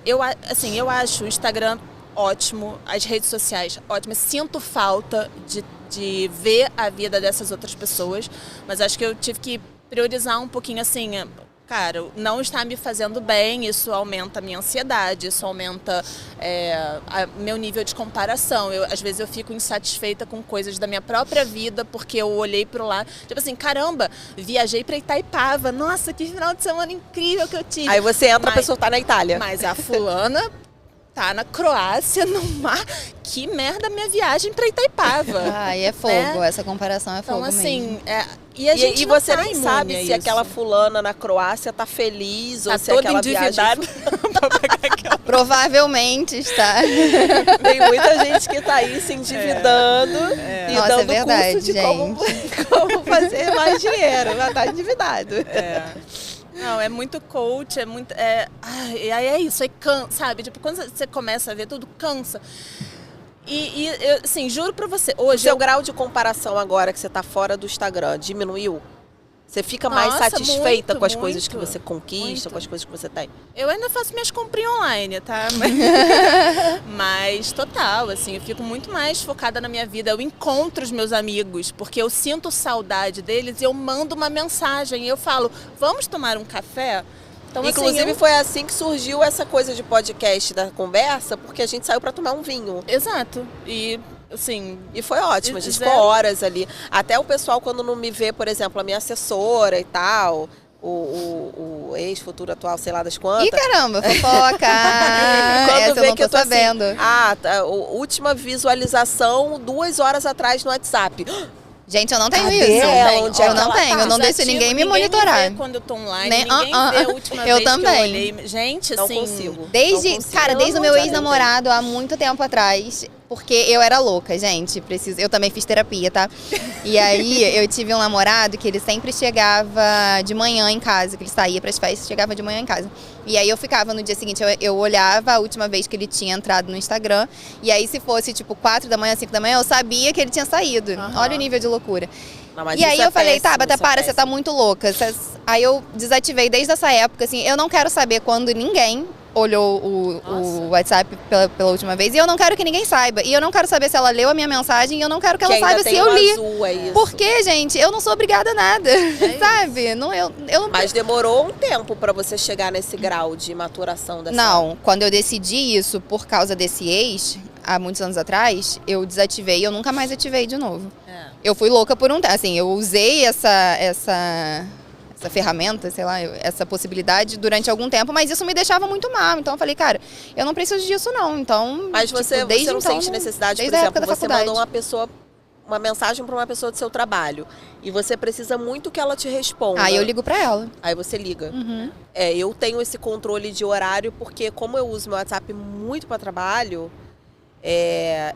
Eu acho o Instagram ótimo, as redes sociais ótimas. Sinto falta de ver a vida dessas outras pessoas, mas acho que eu tive que priorizar um pouquinho assim... Cara, não está me fazendo bem, isso aumenta a minha ansiedade, isso aumenta meu nível de comparação. Às vezes eu fico insatisfeita com coisas da minha própria vida, porque eu olhei para o lado, tipo assim, caramba, viajei para Itaipava, nossa, que final de semana incrível que eu tive. Aí você entra, a pessoa tá na Itália. Mas a fulana tá na Croácia, no mar. Que merda minha viagem para Itaipava. Ai, é fogo, essa comparação é fogo assim, mesmo. E você nem sabe se aquela fulana na Croácia tá feliz ou se aquela viagem... Provavelmente está. Tem muita gente que tá aí se endividando e Nossa, dando verdade, curso de gente. como fazer mais dinheiro. Vai estar endividado. Não, é muito coach, é muito... aí é isso, aí cansa, sabe? Tipo, quando você começa a ver tudo, cansa. E eu, assim, juro pra você, hoje... Seu grau de comparação agora que você tá fora do Instagram diminuiu? Você fica mais satisfeita com as coisas que você conquista, com as coisas que você tem? Eu ainda faço minhas comprinhas online, tá? Mas total, assim, eu fico muito mais focada na minha vida. Eu encontro os meus amigos, porque eu sinto saudade deles e eu mando uma mensagem. E eu falo, vamos tomar um café? Então, inclusive, foi assim que surgiu essa coisa de podcast da conversa, porque a gente saiu para tomar um vinho. Exato. E, assim... E foi ótimo, a gente ficou horas ali. Até o pessoal, quando não me vê, por exemplo, a minha assessora e tal... O ex-futuro atual, sei lá das quantas. Ih, caramba, fofoca! Quando essa vê eu não que tô eu tô sabendo. Última visualização, 2 horas atrás no WhatsApp. Gente, eu não tenho Cadê isso. ela? Eu não tenho, eu não deixo ninguém me monitorar. Me vê quando eu tô online, ninguém vê a última eu vez também. que eu olhei. Gente, não assim... consigo. Cara, desde o meu ex-namorado, há muito tempo atrás, porque eu era louca, gente. Eu também fiz terapia, tá? E aí, eu tive um namorado que ele sempre chegava de manhã em casa, que ele saía pras festas, chegava de manhã em casa. E aí eu ficava no dia seguinte, eu olhava a última vez que ele tinha entrado no Instagram, e aí se fosse tipo 4 da manhã, 5 da manhã, eu sabia que ele tinha saído. Olha o nível de loucura. Não, mas e aí eu falei, Tabata, para, você péssimo. tá muito louca. Aí eu desativei desde essa época, assim, eu não quero saber quando ninguém olhou o WhatsApp pela última vez, e eu não quero que ninguém saiba. E eu não quero saber se ela leu a minha mensagem, e eu não quero que ela saiba se eu li. Azul, é isso. Porque, gente, eu não sou obrigada a nada, sabe? Não, eu não... Mas demorou um tempo pra você chegar nesse grau de maturação dessa... Não, quando eu decidi isso por causa desse ex, há muitos anos atrás, eu desativei e eu nunca mais ativei de novo. Eu fui louca por um tempo, assim, eu usei essa ferramenta, sei lá, essa possibilidade durante algum tempo, mas isso me deixava muito mal. Então eu falei, cara, eu não preciso disso não. Então, mas você não sente necessidade, por exemplo, você mandou uma mensagem para uma pessoa do seu trabalho e você precisa muito que ela te responda. Aí eu ligo para ela. Aí você liga. Uhum. Eu tenho esse controle de horário porque como eu uso meu WhatsApp muito para trabalho,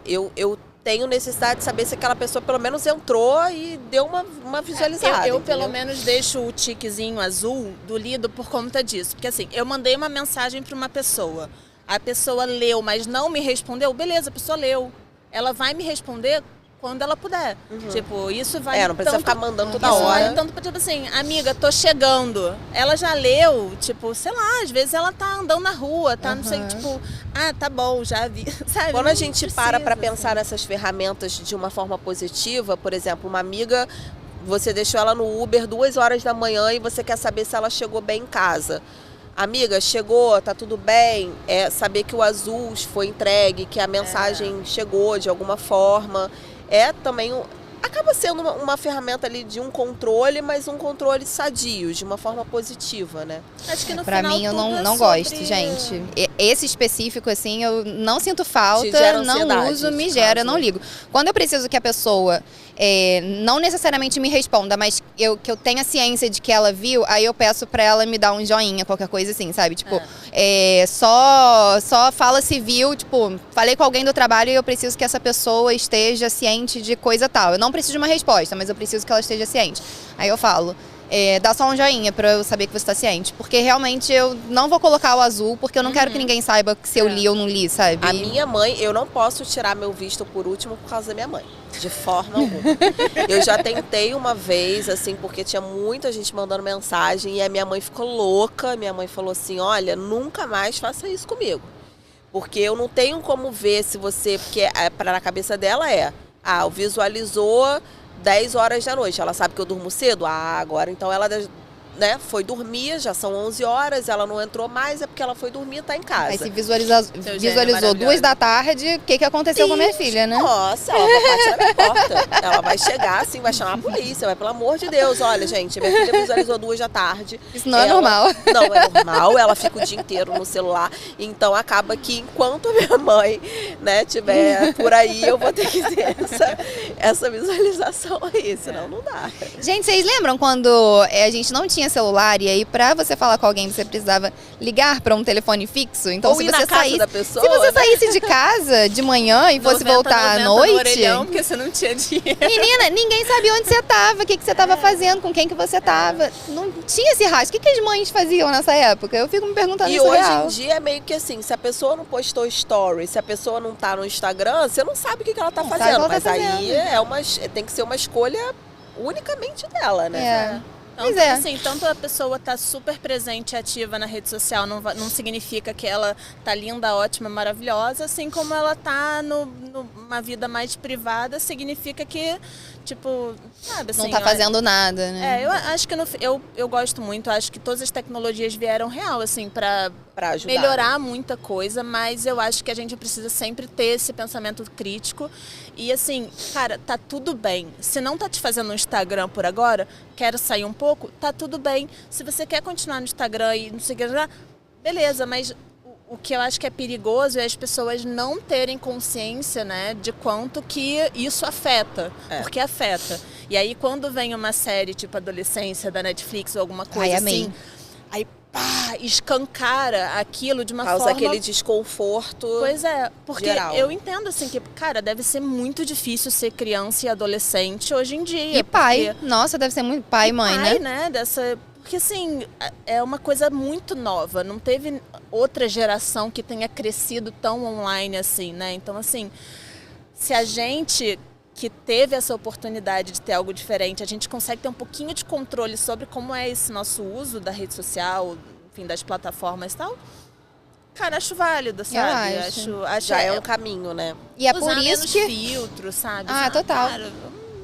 eu tenho necessidade de saber se aquela pessoa pelo menos entrou e deu uma visualizada. Eu pelo menos deixo o tiquezinho azul do lido por conta disso. Porque assim, eu mandei uma mensagem para uma pessoa. A pessoa leu, mas não me respondeu. Beleza, a pessoa leu. Ela vai me responder quando ela puder. Tipo, isso vai não precisa ficar mandando toda isso hora. vale tanto pra, tipo assim, amiga, tô chegando. Ela já leu, tipo, sei lá, às vezes ela tá andando na rua, tá, não sei, tipo, tá bom, já vi, sabe? Quando a gente para pra pensar assim. nessas ferramentas de uma forma positiva, por exemplo, uma amiga, você deixou ela no Uber 2 horas da manhã e você quer saber se ela chegou bem em casa. Amiga, chegou, tá tudo bem, é saber que o azul foi entregue, que a mensagem chegou de alguma forma, também acaba sendo uma ferramenta ali de um controle, mas um controle sadio, de uma forma positiva, né? Acho que no Pra final mim, eu tudo não é gosto, sobre- gente. Esse específico, assim, eu não sinto falta, Te gera não ansiedade, uso, me te gera, causa. não ligo. Quando eu preciso que a pessoa não necessariamente me responda, mas que eu tenha ciência de que ela viu, aí eu peço pra ela me dar um joinha, qualquer coisa assim, sabe? Tipo, só fala se viu, tipo, falei com alguém do trabalho e eu preciso que essa pessoa esteja ciente de coisa tal. Eu não preciso de uma resposta, mas eu preciso que ela esteja ciente. Aí eu falo, dá só um joinha pra eu saber que você tá ciente. Porque realmente eu não vou colocar o azul, porque eu não quero que ninguém saiba se eu li ou não li, sabe? A minha mãe, eu não posso tirar meu visto por último por causa da minha mãe. De forma alguma. Eu já tentei uma vez, assim, porque tinha muita gente mandando mensagem e a minha mãe ficou louca. Minha mãe falou assim, olha, nunca mais faça isso comigo. Porque eu não tenho como ver se você... Porque na cabeça dela visualizou 10 horas da noite. Ela sabe que eu durmo cedo? Agora então ela... Né, foi dormir, já são 11 horas, ela não entrou mais, é porque ela foi dormir e tá em casa. Aí se gênio visualizou 2 da tarde, o que aconteceu com a minha filha, né? Nossa, ela vai bater na minha porta. Ela vai chegar assim, vai chamar a polícia, vai, pelo amor de Deus, olha, gente, minha filha visualizou 2 da tarde. Isso não é normal. Não é normal, ela fica o dia inteiro no celular. Então acaba que enquanto a minha mãe, né, tiver por aí, eu vou ter que ter essa visualização aí, senão não dá. Gente, vocês lembram quando a gente não tinha celular e aí pra você falar com alguém você precisava ligar pra um telefone fixo? Então Ou se ir você na casa saísse, da pessoa, se você né? saísse de casa de manhã e fosse 90, voltar à 90 no noite, orelhão, porque você não tinha dinheiro. menina, ninguém sabia onde você tava, o que você tava fazendo, com quem que você tava. Não tinha esse rastro. O que as mães faziam nessa época? Eu fico me perguntando E isso hoje real. em dia é meio que assim, se a pessoa não postou story, se a pessoa não tá no Instagram, você não sabe o que ela tá Não sabe o que fazendo. ela tá Mas aí fazendo. tem que ser uma escolha unicamente dela, né? Então, Pois é. assim, tanto a pessoa tá super presente e ativa na rede social, não significa que ela tá linda, ótima, maravilhosa, assim como ela tá numa vida mais privada, significa que, tipo, sabe, assim... Não tá fazendo nada, né? eu acho que eu gosto muito, acho que todas as tecnologias vieram real, assim, pra Ajudar. melhorar muita coisa, mas eu acho que a gente precisa sempre ter esse pensamento crítico. E assim, cara, tá tudo bem. Se não tá te fazendo no Instagram por agora, quero sair um pouco, tá tudo bem. Se você quer continuar no Instagram e não sei o que, beleza, mas o que eu acho que é perigoso é as pessoas não terem consciência, né, de quanto que isso afeta. Porque afeta. E aí quando vem uma série tipo Adolescência da Netflix ou alguma coisa amém. assim, aí pá, escancara aquilo de uma Causa forma... aquele desconforto. Pois é, porque geral. eu entendo assim que, cara, deve ser muito difícil ser criança e adolescente hoje em dia. E pai. porque- Nossa, deve ser muito pai e mãe, pai, né? Porque assim, é uma coisa muito nova. Não teve outra geração que tenha crescido tão online assim, né? Então, assim, se a gente que teve essa oportunidade de ter algo diferente, a gente consegue ter um pouquinho de controle sobre como é esse nosso uso da rede social, enfim, das plataformas e tal, cara, acho válido, sabe? Acho Já é um caminho, né? E é usar por isso menos que... filtro, sabe? Ah, total. Cara,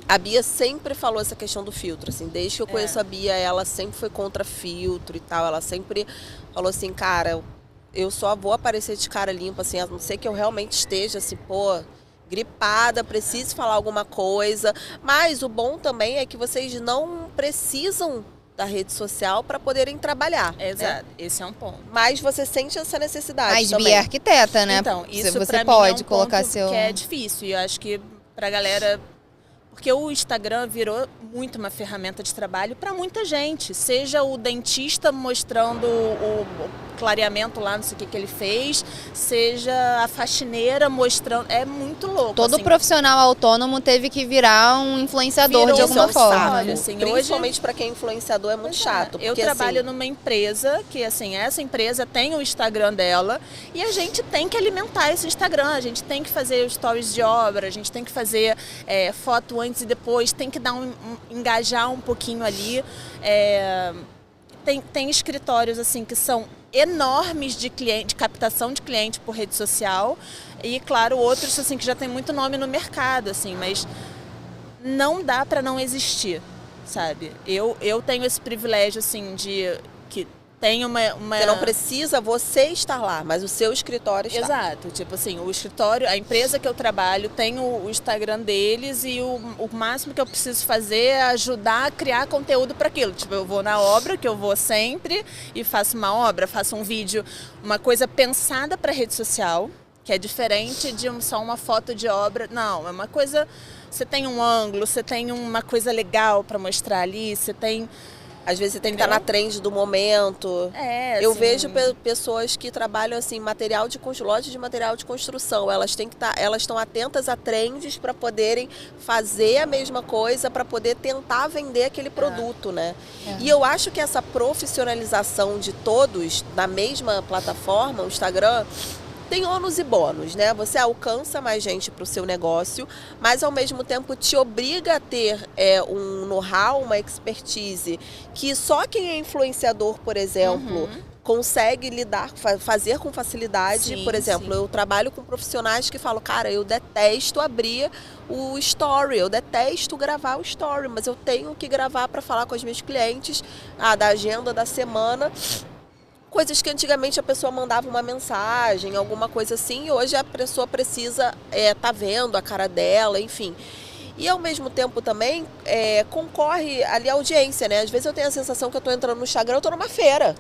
A Bia sempre falou essa questão do filtro, assim, desde que eu conheço a Bia, ela sempre foi contra filtro e tal, ela sempre falou assim, cara, eu só vou aparecer de cara limpa, assim, a não ser que eu realmente esteja, assim, pô, gripada, precise falar alguma coisa, mas o bom também é que vocês não precisam da rede social para poderem trabalhar. exato, Né? esse é um ponto. Mas você sente essa necessidade Mas também. Bia é arquiteta, né? Então, isso você pra pode mim é um colocar ponto seu... que é difícil. E eu acho que pra galera... Porque o Instagram virou muito uma ferramenta de trabalho para muita gente. Seja o dentista mostrando o clareamento lá, não sei o que ele fez, seja a faxineira mostrando. É muito louco. Todo assim. profissional autônomo teve que virar um influenciador Virou de alguma um forma. saco. Assim, Principalmente para quem é influenciador é muito chato. Eu porque, trabalho assim, numa empresa que, assim, essa empresa tem o Instagram dela e a gente tem que alimentar esse Instagram, a gente tem que fazer stories de obra, a gente tem que fazer foto antes e depois, tem que dar engajar um pouquinho ali. Tem escritórios assim que são enormes de captação de cliente por rede social e, claro, outros assim que já tem muito nome no mercado, assim, mas não dá para não existir, sabe? Eu tenho esse privilégio assim de que tem uma... Você não precisa você estar lá, mas o seu escritório está. Exato. Tipo assim, o escritório, a empresa que eu trabalho tem o Instagram deles e o máximo que eu preciso fazer é ajudar a criar conteúdo para aquilo. Tipo, eu vou na obra, que eu vou sempre, e faço uma obra, faço um vídeo, uma coisa pensada para rede social, que é diferente de só uma foto de obra. Não, é uma coisa... Você tem um ângulo, você tem uma coisa legal para mostrar ali, você tem... Às vezes você tem que estar na trend do momento. Eu assim... vejo pessoas que trabalham assim, loja de material de construção. Elas estão atentas a trends para poderem fazer a mesma coisa, para poder tentar vender aquele produto, né? E eu acho que essa profissionalização de todos na mesma plataforma, o Instagram, tem ônus e bônus, né? Você alcança mais gente para o seu negócio, mas ao mesmo tempo te obriga a ter um know-how, uma expertise que só quem é influenciador, por exemplo, consegue fazer com facilidade. Sim, por exemplo, sim. eu trabalho com profissionais que falam, cara, eu detesto abrir o story, eu detesto gravar o story, mas eu tenho que gravar para falar com os meus clientes da agenda da semana. Coisas que antigamente a pessoa mandava uma mensagem, alguma coisa assim, e hoje a pessoa precisa tá vendo a cara dela, enfim. E ao mesmo tempo também concorre ali a audiência, né? Às vezes eu tenho a sensação que eu tô entrando no Instagram, eu tô numa feira.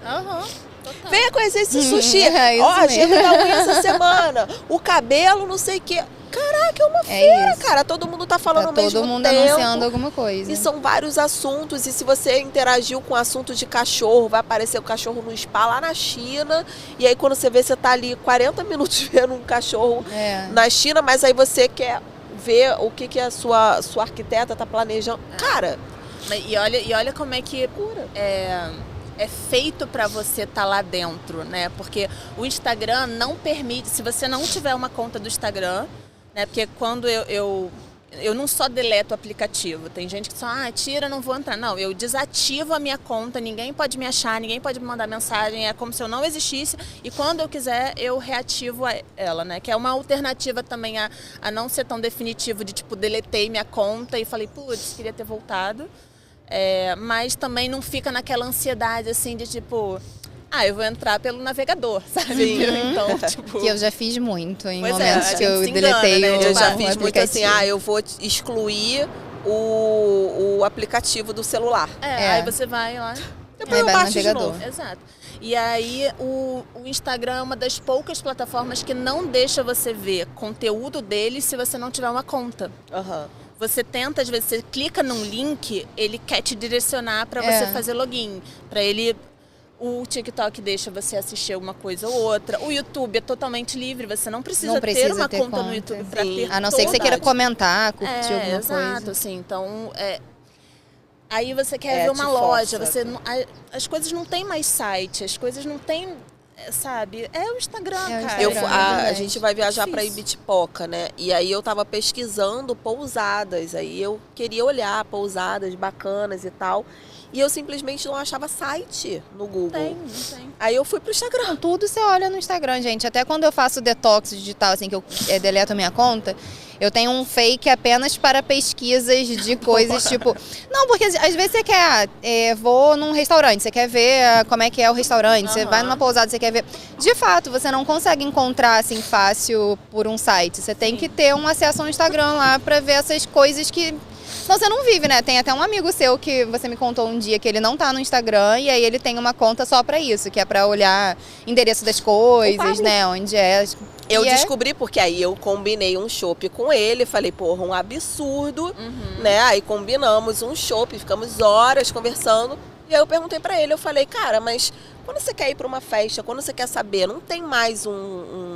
Total. Venha conhecer esse sushi. É Ó, a isso gente mesmo. da unha essa semana. O cabelo, não sei o quê. Caraca, é uma feira, isso. cara. Todo mundo tá falando ao mesmo Todo mundo tempo. anunciando alguma coisa. E são vários assuntos, e se você interagiu com o assunto de cachorro, vai aparecer o cachorro no spa lá na China, e aí quando você vê, você tá ali 40 minutos vendo um cachorro na China, mas aí você quer ver o que a sua arquiteta tá planejando. Cara... E olha como é que é feito para você estar lá dentro, né? Porque o Instagram não permite, se você não tiver uma conta do Instagram, né? Porque quando eu não só deleto o aplicativo, tem gente que só, tira, não vou entrar. Não, eu desativo a minha conta, ninguém pode me achar, ninguém pode me mandar mensagem, é como se eu não existisse, e quando eu quiser eu reativo ela, né? Que é uma alternativa também a não ser tão definitivo de tipo, deletei minha conta e falei, putz, queria ter voltado. Mas também não fica naquela ansiedade assim de tipo, eu vou entrar pelo navegador, sabe? Então, tipo... Que eu já fiz muito em Pois momentos a que eu gente se engana, deletei né? o Eu já o fiz muito assim, aplicativo. eu vou excluir o aplicativo do celular. Aí você vai lá... Depois Aí eu vai no baixo de navegador. novo. Exato. E aí o Instagram é uma das poucas plataformas que não deixa você ver conteúdo deles se você não tiver uma conta. Você tenta, às vezes, você clica num link, ele quer te direcionar para você fazer login. Para ele... O TikTok deixa você assistir uma coisa ou outra. O YouTube é totalmente livre, você não precisa ter uma conta no YouTube para ter. A não ser que você queira comentar, curtir alguma exato, coisa. assim, então... Aí você quer ver uma loja, as coisas não tem mais site, as coisas não tem, sabe? É o Instagram, cara. A gente vai viajar para Ibitipoca, né? E aí eu tava pesquisando pousadas, aí eu queria olhar pousadas bacanas e tal. E eu simplesmente não achava site no Google. Não tem. Aí eu fui pro Instagram. Tudo você olha no Instagram, gente. Até quando eu faço detox digital, assim, que eu deleto a minha conta, eu tenho um fake apenas para pesquisas de coisas, tipo... Não, porque às vezes você quer... vou num restaurante, você quer ver como é que é o restaurante. Você vai numa pousada, você quer ver... De fato, você não consegue encontrar, assim, fácil por um site. Você tem que ter um acesso ao Instagram lá para ver essas coisas que... Senão você não vive, né? Tem até um amigo seu que você me contou um dia que ele não tá no Instagram e aí ele tem uma conta só pra isso, que é pra olhar endereço das coisas, né? Onde é. Eu descobri porque aí eu combinei um chopp com ele, falei, porra, um absurdo, né? Aí combinamos um chopp, ficamos horas conversando. E aí eu perguntei pra ele, eu falei, cara, mas Quando você quer ir para uma festa, quando você quer saber, não tem mais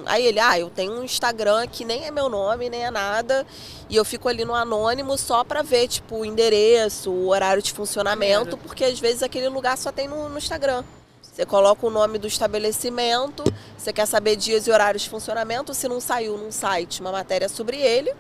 Aí ele, eu tenho um Instagram que nem é meu nome, nem é nada, e eu fico ali no anônimo só para ver, tipo, o endereço, o horário de funcionamento, porque às vezes aquele lugar só tem no Instagram. Você coloca o nome do estabelecimento, você quer saber dias e horários de funcionamento, se não saiu num site uma matéria sobre ele,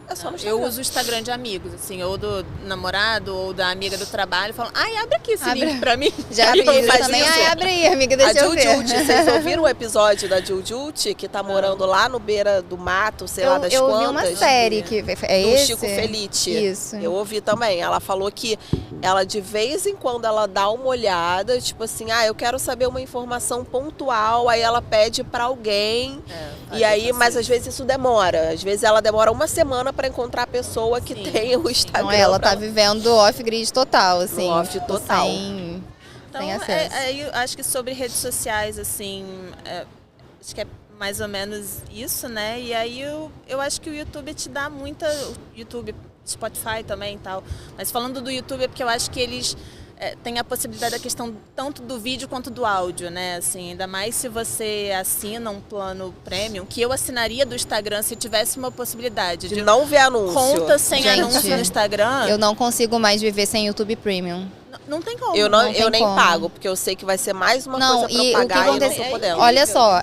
é só no Instagram. Eu uso o Instagram de amigos, assim, ou do namorado, ou da amiga do trabalho, falam, abre aqui esse link pra mim. Já vi isso também. Abre aí, amiga, deixa eu ver. Vocês ouviram o episódio da Jujute, que tá morando lá no beira do mato, sei lá das quantas? Eu vi uma série que é do esse? Chico Felice. Isso. Eu ouvi também. Ela falou que ela, de vez em quando, ela dá uma olhada, tipo assim, eu quero saber uma informação pontual, aí ela pede pra alguém, e aí, mas às vezes isso demora. Às vezes ela demora uma semana para encontrar a pessoa que tem o Instagram. Não, ela tá vivendo off-grid total, assim. Off total. Sem acesso. Eu acho que sobre redes sociais, assim, acho que é mais ou menos isso, né? E aí eu acho que o YouTube te dá muita... YouTube, Spotify também e tal. Mas falando do YouTube é porque eu acho que eles... tem a possibilidade da questão tanto do vídeo quanto do áudio, né? Assim, ainda mais se você assina um plano premium, que eu assinaria do Instagram se tivesse uma possibilidade de não ver anúncio. Conta sem anúncio no Instagram. Eu não consigo mais viver sem YouTube Premium. Não tem como. Eu nem pago, porque eu sei que vai ser mais uma coisa pra eu pagar e eu não tô podendo. Olha só,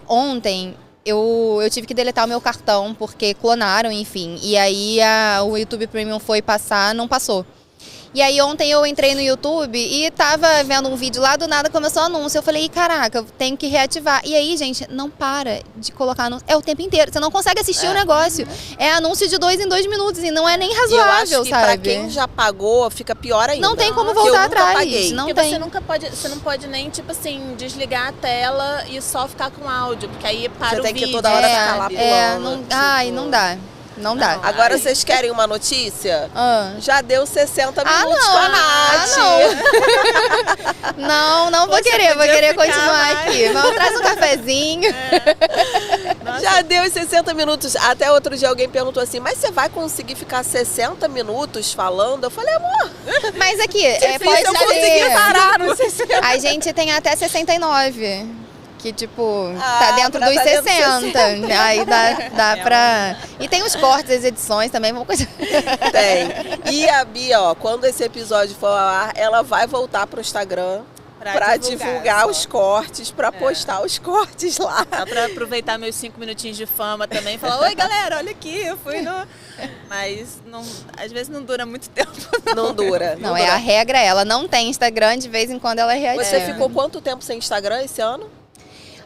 ontem... Eu tive que deletar o meu cartão porque clonaram, enfim. E aí o YouTube Premium foi passar, não passou. E aí ontem eu entrei no YouTube e tava vendo um vídeo lá, do nada começou o anúncio. Eu falei, caraca, eu tenho que reativar. E aí, gente, não para de colocar anúncio. É o tempo inteiro. Você não consegue assistir o negócio. É anúncio de 2 em 2 minutos e não é nem razoável, eu acho que sabe? Pra quem já pagou, fica pior ainda. Não tem como voltar atrás. Paguei. Não porque tem. Você não pode nem, tipo assim, desligar a tela e só ficar com áudio, porque aí para o vídeo. Você tem que toda hora ficar lá pulando. Não dá. Não dá. Agora vocês querem uma notícia? Já deu 60 minutos com a Nath. Não vou querer. Vou querer continuar aqui. Vamos, traz um cafezinho. Já deu os 60 minutos. Até outro dia alguém perguntou assim, mas você vai conseguir ficar 60 minutos falando? Eu falei, amor. Mas aqui, pode ser. Eu consegui parar nos 60. A gente tem até 69. Que, tipo, tá dentro dos 60. Aí dá pra... E tem os cortes, as edições também, uma coisa... Tem. E a Bia, quando esse episódio for ao ar, ela vai voltar pro Instagram pra divulgar os cortes, pra postar os cortes lá. Dá pra aproveitar meus 5 minutinhos de fama também e falar, oi galera, olha aqui, eu fui no... Mas às vezes não dura muito tempo. Não dura. Não, a regra ela não tem Instagram, de vez em quando ela reativa. Você ficou quanto tempo sem Instagram esse ano?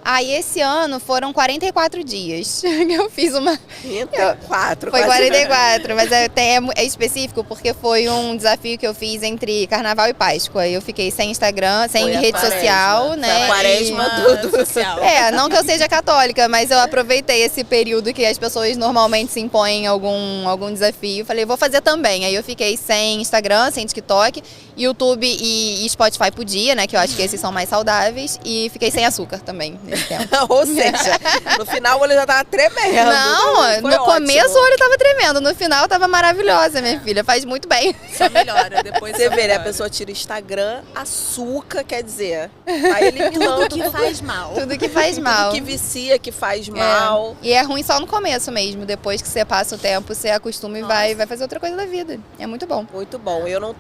Aí esse ano foram 44 dias. Eu fiz uma... 44. Foi 44, mas é específico porque foi um desafio que eu fiz entre Carnaval e Páscoa. Eu fiquei sem Instagram, sem rede social, né? Foi a quaresma do social. Não que eu seja católica, mas eu aproveitei esse período que as pessoas normalmente se impõem algum desafio. Falei, vou fazer também. Aí eu fiquei sem Instagram, sem TikTok, YouTube e Spotify podia, né? Que eu acho que esses são mais saudáveis. E fiquei sem açúcar também. Ou seja, no final o olho já tava tremendo. Não, no começo o olho tava tremendo, no final tava maravilhosa, minha filha, faz muito bem. Só melhora, depois você vê, né? A pessoa tira Instagram, açúcar, quer dizer, vai eliminando tudo que faz mal. Tudo que faz mal. Tudo que vicia, que faz mal. E é ruim só no começo mesmo, depois que você passa o tempo, você acostuma e vai fazer outra coisa da vida. É muito bom. Muito bom. Eu não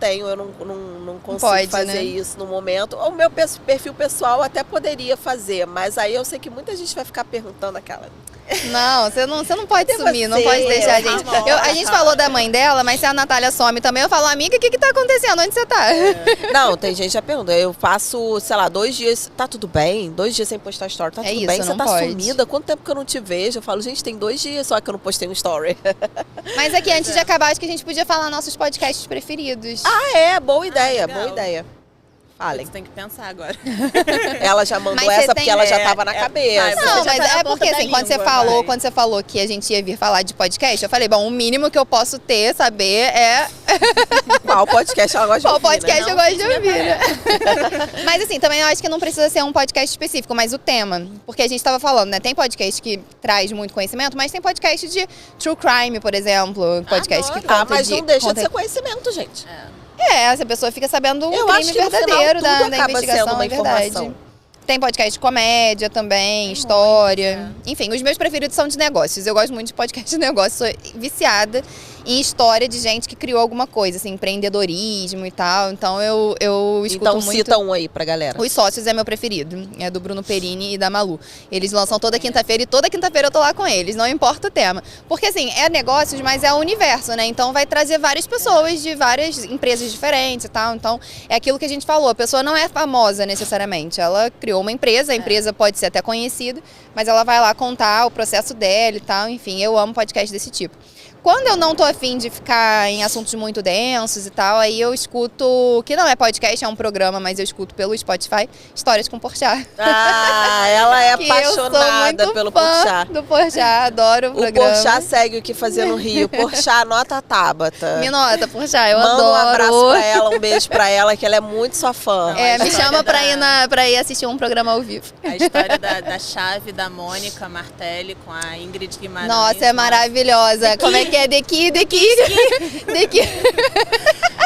consigo fazer isso no momento. O meu perfil pessoal até poderia fazer, mas aí eu sei que muita gente vai ficar perguntando aquela... Não, você não pode sumir, não pode deixar a gente. A gente falou da mãe dela, mas se a Natália some também, eu falo, amiga, o que tá acontecendo? Onde você tá? Não, tem gente já pergunta. Eu passo, sei lá, 2 dias, tá tudo bem? 2 dias sem postar story, tá tudo bem? Você tá sumida? Quanto tempo que eu não te vejo? Eu falo, gente, tem 2 dias só que eu não postei um story. Mas aqui, antes de acabar, acho que a gente podia falar nossos podcasts preferidos. Boa ideia, boa ideia. Falem. Você tem que pensar agora. Ela já mandou porque ela já tava na cabeça. Não, mas é porque assim, quando você falou que a gente ia vir falar de podcast, eu falei, bom, o mínimo que eu posso saber é... Qual podcast ela gosta de ouvir, Qual podcast eu gosto de ouvir, né? Mas assim, também eu acho que não precisa ser um podcast específico, mas o tema. Porque a gente tava falando, né? Tem podcast que traz muito conhecimento, mas tem podcast de true crime, por exemplo. Podcast que conta mas não deixa de ser conhecimento, gente. Essa pessoa fica sabendo um Eu crime acho que no verdadeiro final tudo da acaba investigação, sendo uma é verdade. informação. Tem podcast de comédia também, história. Enfim, os meus preferidos são de negócios. Eu gosto muito de podcast de negócios. Sou viciada em história de gente que criou alguma coisa, assim, empreendedorismo e tal. Então eu escuto Então muito. cita um aí pra galera. Os Sócios é meu preferido. É do Bruno Perini e da Malu. Eles lançam toda quinta-feira e toda quinta-feira eu tô lá com eles. Não importa o tema. Porque assim, é negócios, mas é o universo, né? Então vai trazer várias pessoas de várias empresas diferentes e tal. Então é aquilo que a gente falou. A pessoa não é famosa necessariamente. Ela criou uma empresa, a empresa pode ser até conhecida, mas ela vai lá contar o processo dela e tal. Enfim, eu amo podcast desse tipo. Quando eu não tô afim de ficar em assuntos muito densos e tal, aí eu escuto, que não é podcast, é um programa, mas eu escuto pelo Spotify, Histórias com Porchat. Ah, ela é Que apaixonada eu sou pelo muito fã Porchat. do Porchat, adoro o O programa. Porchat segue o que fazer no Rio. Porchat, anota a Tabata. Me nota, Porchat, eu Manda adoro. um abraço pra ela, um beijo pra ela, que ela é muito sua fã. É, me história chama da- pra ir assistir um programa ao vivo. A história da chave da Mônica Martelli com a Ingrid Guimarães. Nossa, é maravilhosa. Como é que é? Daqui.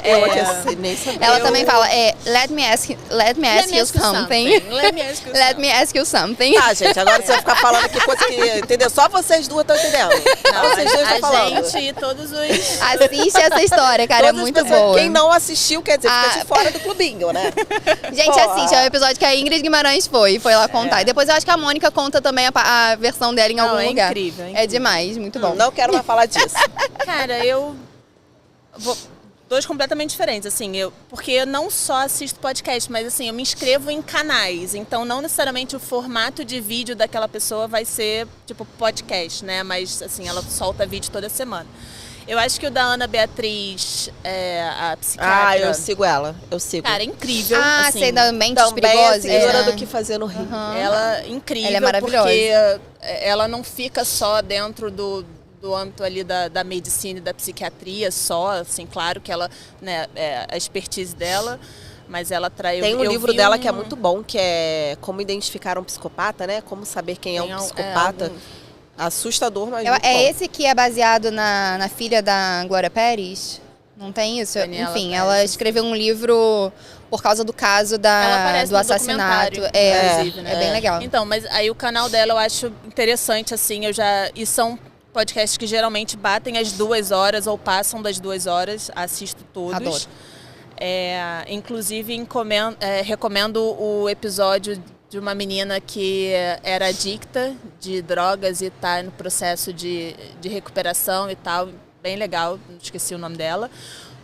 Eu nem sabia. Ela também fala, let me ask you something. Let me ask you Let me ask you something. Tá, gente, agora você vai ficar falando aqui coisa que, entendeu? Só vocês duas estão entendendo. Só vocês dois estão a falando. gente e todos os... Assiste essa história, cara, Todas é as muito pessoas- boa. Quem não assistiu, quer dizer, fica Ah. de fora do clubinho, né? Gente, Pô. assiste, é o episódio que a Ingrid Guimarães foi lá contar. E depois eu acho que a Mônica conta também a versão dela em Não, algum é lugar. incrível, é É incrível. demais, muito bom. Não quero mais falar disso. Cara, eu... Dois completamente diferentes, assim, porque eu não só assisto podcast, mas assim, eu me inscrevo em canais, então não necessariamente o formato de vídeo daquela pessoa vai ser tipo podcast, né, mas assim, ela solta vídeo toda semana. Eu acho que o da Ana Beatriz, a psiquiatra... Ah, eu sigo ela. Eu sigo. Cara, é incrível. Ah, assim, sei, da Mentes Também é Perigosas. seguidora né? do que fazer no Rio. Ela é incrível, Ela é maravilhosa. porque ela não fica só dentro do âmbito ali da medicina e da psiquiatria só, assim, claro que ela, né, é a expertise dela, mas ela traz... Tem um eu livro vi dela que é muito bom, que é Como Identificar um Psicopata, né? Como saber quem é um psicopata. Assustador, mas muito bom. Esse que é baseado na filha da Glória Pérez? Não tem isso? Daniela Enfim, Pérez. ela escreveu um livro por causa do caso Ela aparece do no assassinato. documentário, inclusive, né? É bem legal. Então, mas aí o canal dela eu acho interessante, assim, e são podcasts que geralmente batem as 2 horas ou passam das 2 horas, assisto todos. Adoro. Inclusive, recomendo o episódio de uma menina que era adicta de drogas e está no processo de recuperação e tal, bem legal, esqueci o nome dela.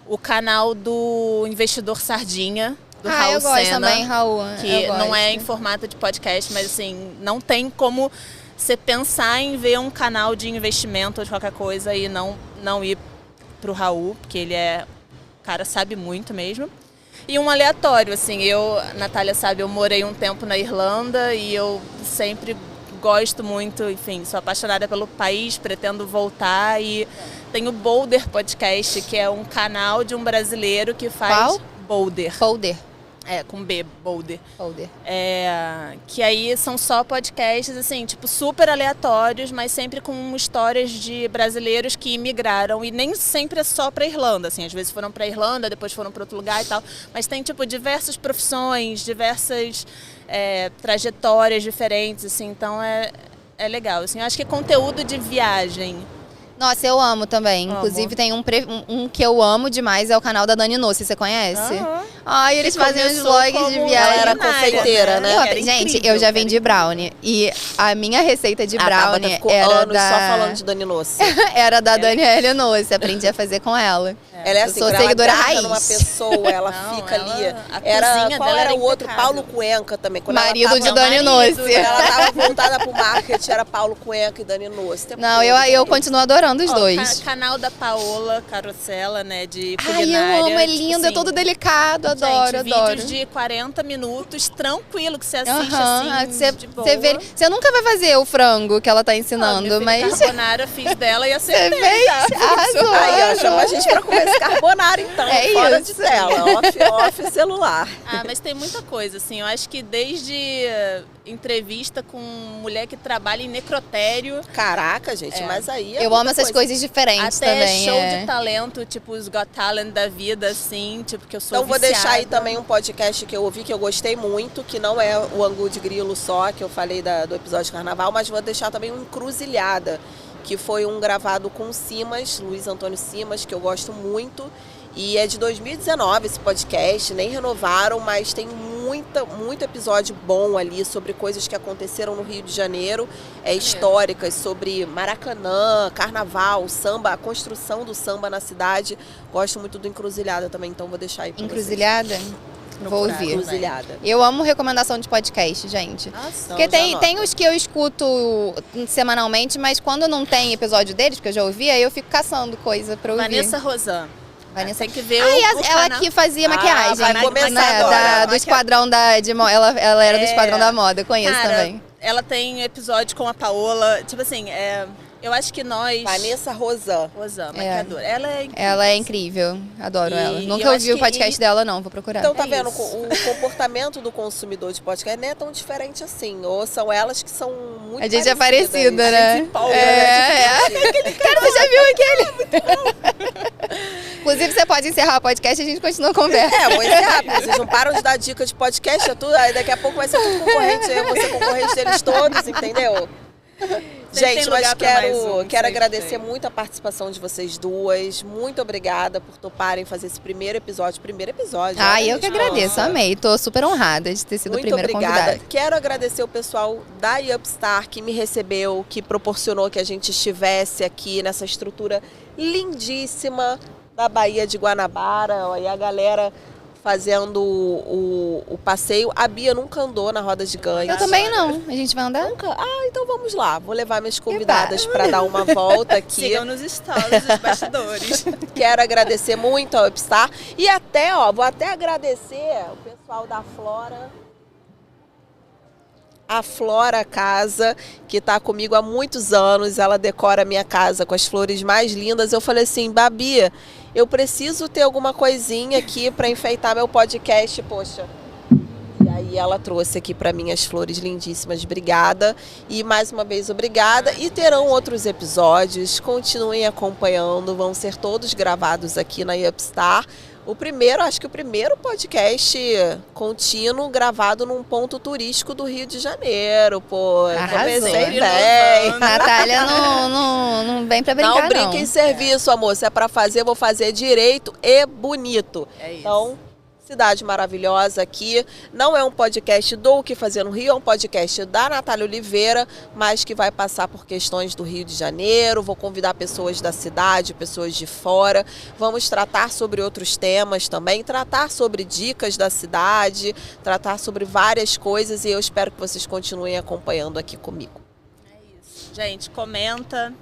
O canal do Investidor Sardinha, do Raul eu gosto Sena, também, Raul. que eu não é gosto. em formato de podcast, mas assim, não tem como você pensar em ver um canal de investimento ou de qualquer coisa e não ir pro Raul, porque ele cara, sabe muito mesmo. E um aleatório, assim, Natália sabe, eu morei um tempo na Irlanda e eu sempre gosto muito, enfim, sou apaixonada pelo país, pretendo voltar e tem o Boulder Podcast, que é um canal de um brasileiro que faz... Qual? Boulder. Boulder. Com B, Boulder. Boulder. Que aí são só podcasts, assim, tipo, super aleatórios, mas sempre com histórias de brasileiros que imigraram. E nem sempre é só pra Irlanda, assim. Às vezes foram pra Irlanda, depois foram pra outro lugar e tal. Mas tem, tipo, diversas profissões, diversas trajetórias diferentes, assim. Então é legal, assim. Eu acho que é conteúdo de viagem. Nossa, eu amo também. Amo. Inclusive, tem um que eu amo demais, é o canal da Dani Nossi, você conhece? Aham. Ai, eles Que fazem uns começou vlogs de como viagem. Ela era culinária, confeiteira, né? Era Gente, incrível, eu já cara. vendi brownie. E a minha receita de A Tabata brownie ficou era anos só falando de Dani Nossi. era da Daniela Nossi. Aprendi a fazer com ela. Ela é Eu assim, sou quando seguidora ela agarra raiz. numa pessoa, ela Não, fica ela- ali. a cozinha Qual dela era era o outro? impecável. Paulo Cuenca também. Quando Marido ela de tava, Dani marido, Nossi. ela tava voltada pro marketing, era Paulo Cuenca e Dani Nossi. O tempo Não, todo. eu continuo adorando os Ó, dois. Canal da Paola Carosella, né, de Ai, culinária. eu amo, é tipo lindo, é assim, todo delicado, adoro, gente, adoro. vídeos de 40 minutos, tranquilo, que você assiste Aham, assim, de boa. você vê, você nunca vai fazer o frango que ela tá Ó, ensinando, meu filho, mas carbonara fiz dela e você acertei. fez, tá? arrasou. Aí, ó, chama a gente pra comer esse carbonara, então. É fora isso. de tela, off celular. Ah, mas tem muita coisa, assim, eu acho que desde entrevista com mulher que trabalha em necrotério. Caraca, gente, mas aí é Eu muita amo essas essas coisas diferentes Até também. show de talento, tipo os Got Talent da vida, assim, tipo, que eu sou Então vou deixar aí viciada. também um podcast que eu ouvi, que eu gostei muito, que não é o Angu de Grilo só, que eu falei do episódio de carnaval, mas vou deixar também um Encruzilhada, que foi um gravado com o Simas, Luiz Antônio Simas, que eu gosto muito. E é de 2019 esse podcast, nem renovaram, mas tem muito episódio bom ali sobre coisas que aconteceram no Rio de Janeiro, históricas, sobre Maracanã, carnaval, samba, a construção do samba na cidade. Gosto muito do Encruzilhada também, então vou deixar aí pra Encruzilhada? Vou Procurar. ouvir. Encruzilhada. Eu amo recomendação de podcast, gente. Nossa, Porque Então, já tem anota. os que eu escuto semanalmente, mas quando não tem episódio deles, porque eu já ouvi, aí eu fico caçando coisa pra ouvir. Vanessa Rosan. Vanessa. Tem que ver Ah, e o ela canal. que fazia maquiagem, vai começar né, agora. do esquadrão ela era do esquadrão da moda, eu conheço Cara, também. ela tem episódio com a Paola, tipo assim, eu acho que nós... Vanessa Rosan. Rosan, maquiadora. Ela é incrível. Ela é incrível, adoro E ela. eu Nunca acho ouvi o que- podcast dela, não, vou procurar. Então tá É vendo, isso. o comportamento do consumidor de podcast não é tão diferente assim. Ou são elas que são muito A gente é parecidas. parecida, né? A gente se empolga, Cara, você já viu aquele? Inclusive, você pode encerrar o podcast e a gente continua a conversa. Vou encerrar, porque vocês não param de dar dica de podcast, é tudo, aí daqui a pouco vai ser tudo concorrente, eu vou ser concorrente deles todos, entendeu? tem Gente, lugar mas pra mais quero um, sempre agradecer tem. muito a participação de vocês duas. Muito obrigada por toparem fazer esse primeiro episódio. Ah, olha eu que isso. agradeço, amei. Tô super honrada de ter sido a Muito primeira obrigada. convidada. Quero agradecer o pessoal da Upstar que me recebeu, que proporcionou que a gente estivesse aqui nessa estrutura lindíssima da Baía de Guanabara. Ó, e a galera fazendo o passeio. A Bia nunca andou na roda gigante. Eu também não. A gente vai andar? Nunca? Ah, então vamos lá. Vou levar minhas convidadas para dar uma volta aqui. Sigam nos stories dos bastidores. Quero agradecer muito ao Upstar. E até, vou até agradecer o pessoal da Flora. A Flora Casa, que está comigo há muitos anos. Ela decora a minha casa com as flores mais lindas. Eu falei assim, Babi, eu preciso ter alguma coisinha aqui para enfeitar meu podcast, poxa. E aí ela trouxe aqui para mim as flores lindíssimas. Obrigada. E mais uma vez, obrigada. E terão outros episódios. Continuem acompanhando. Vão ser todos gravados aqui na Upstar. Acho que o primeiro podcast contínuo gravado num ponto turístico do Rio de Janeiro, pô. Arrasou. Comecei Sempre bem. inovando. Natália não vem pra brincar, Não não. brinca em serviço, amor. Se é pra fazer, vou fazer direito e bonito. É isso. Então, cidade maravilhosa aqui. Não é um podcast do O Que Fazer no Rio, é um podcast da Natália Oliveira, mas que vai passar por questões do Rio de Janeiro. Vou convidar pessoas da cidade, pessoas de fora. Vamos tratar sobre outros temas também, tratar sobre dicas da cidade, tratar sobre várias coisas e eu espero que vocês continuem acompanhando aqui comigo. Gente, comenta.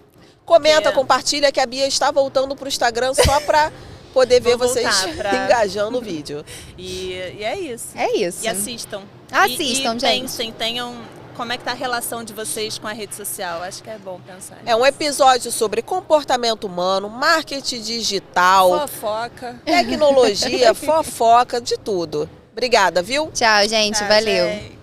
Comenta, É. compartilha que a Bia está voltando pro Instagram só para poder ver Vou vocês voltar pra- engajando o vídeo. E é isso. É isso. E assistam. Assistam, e gente. pensem, tenham como é que tá a relação de vocês com a rede social. Acho que é bom pensar. É um episódio sobre comportamento humano, marketing digital, Fofoca. tecnologia, fofoca, de tudo. Obrigada, viu? Tchau, gente. Tá, Valeu. gente.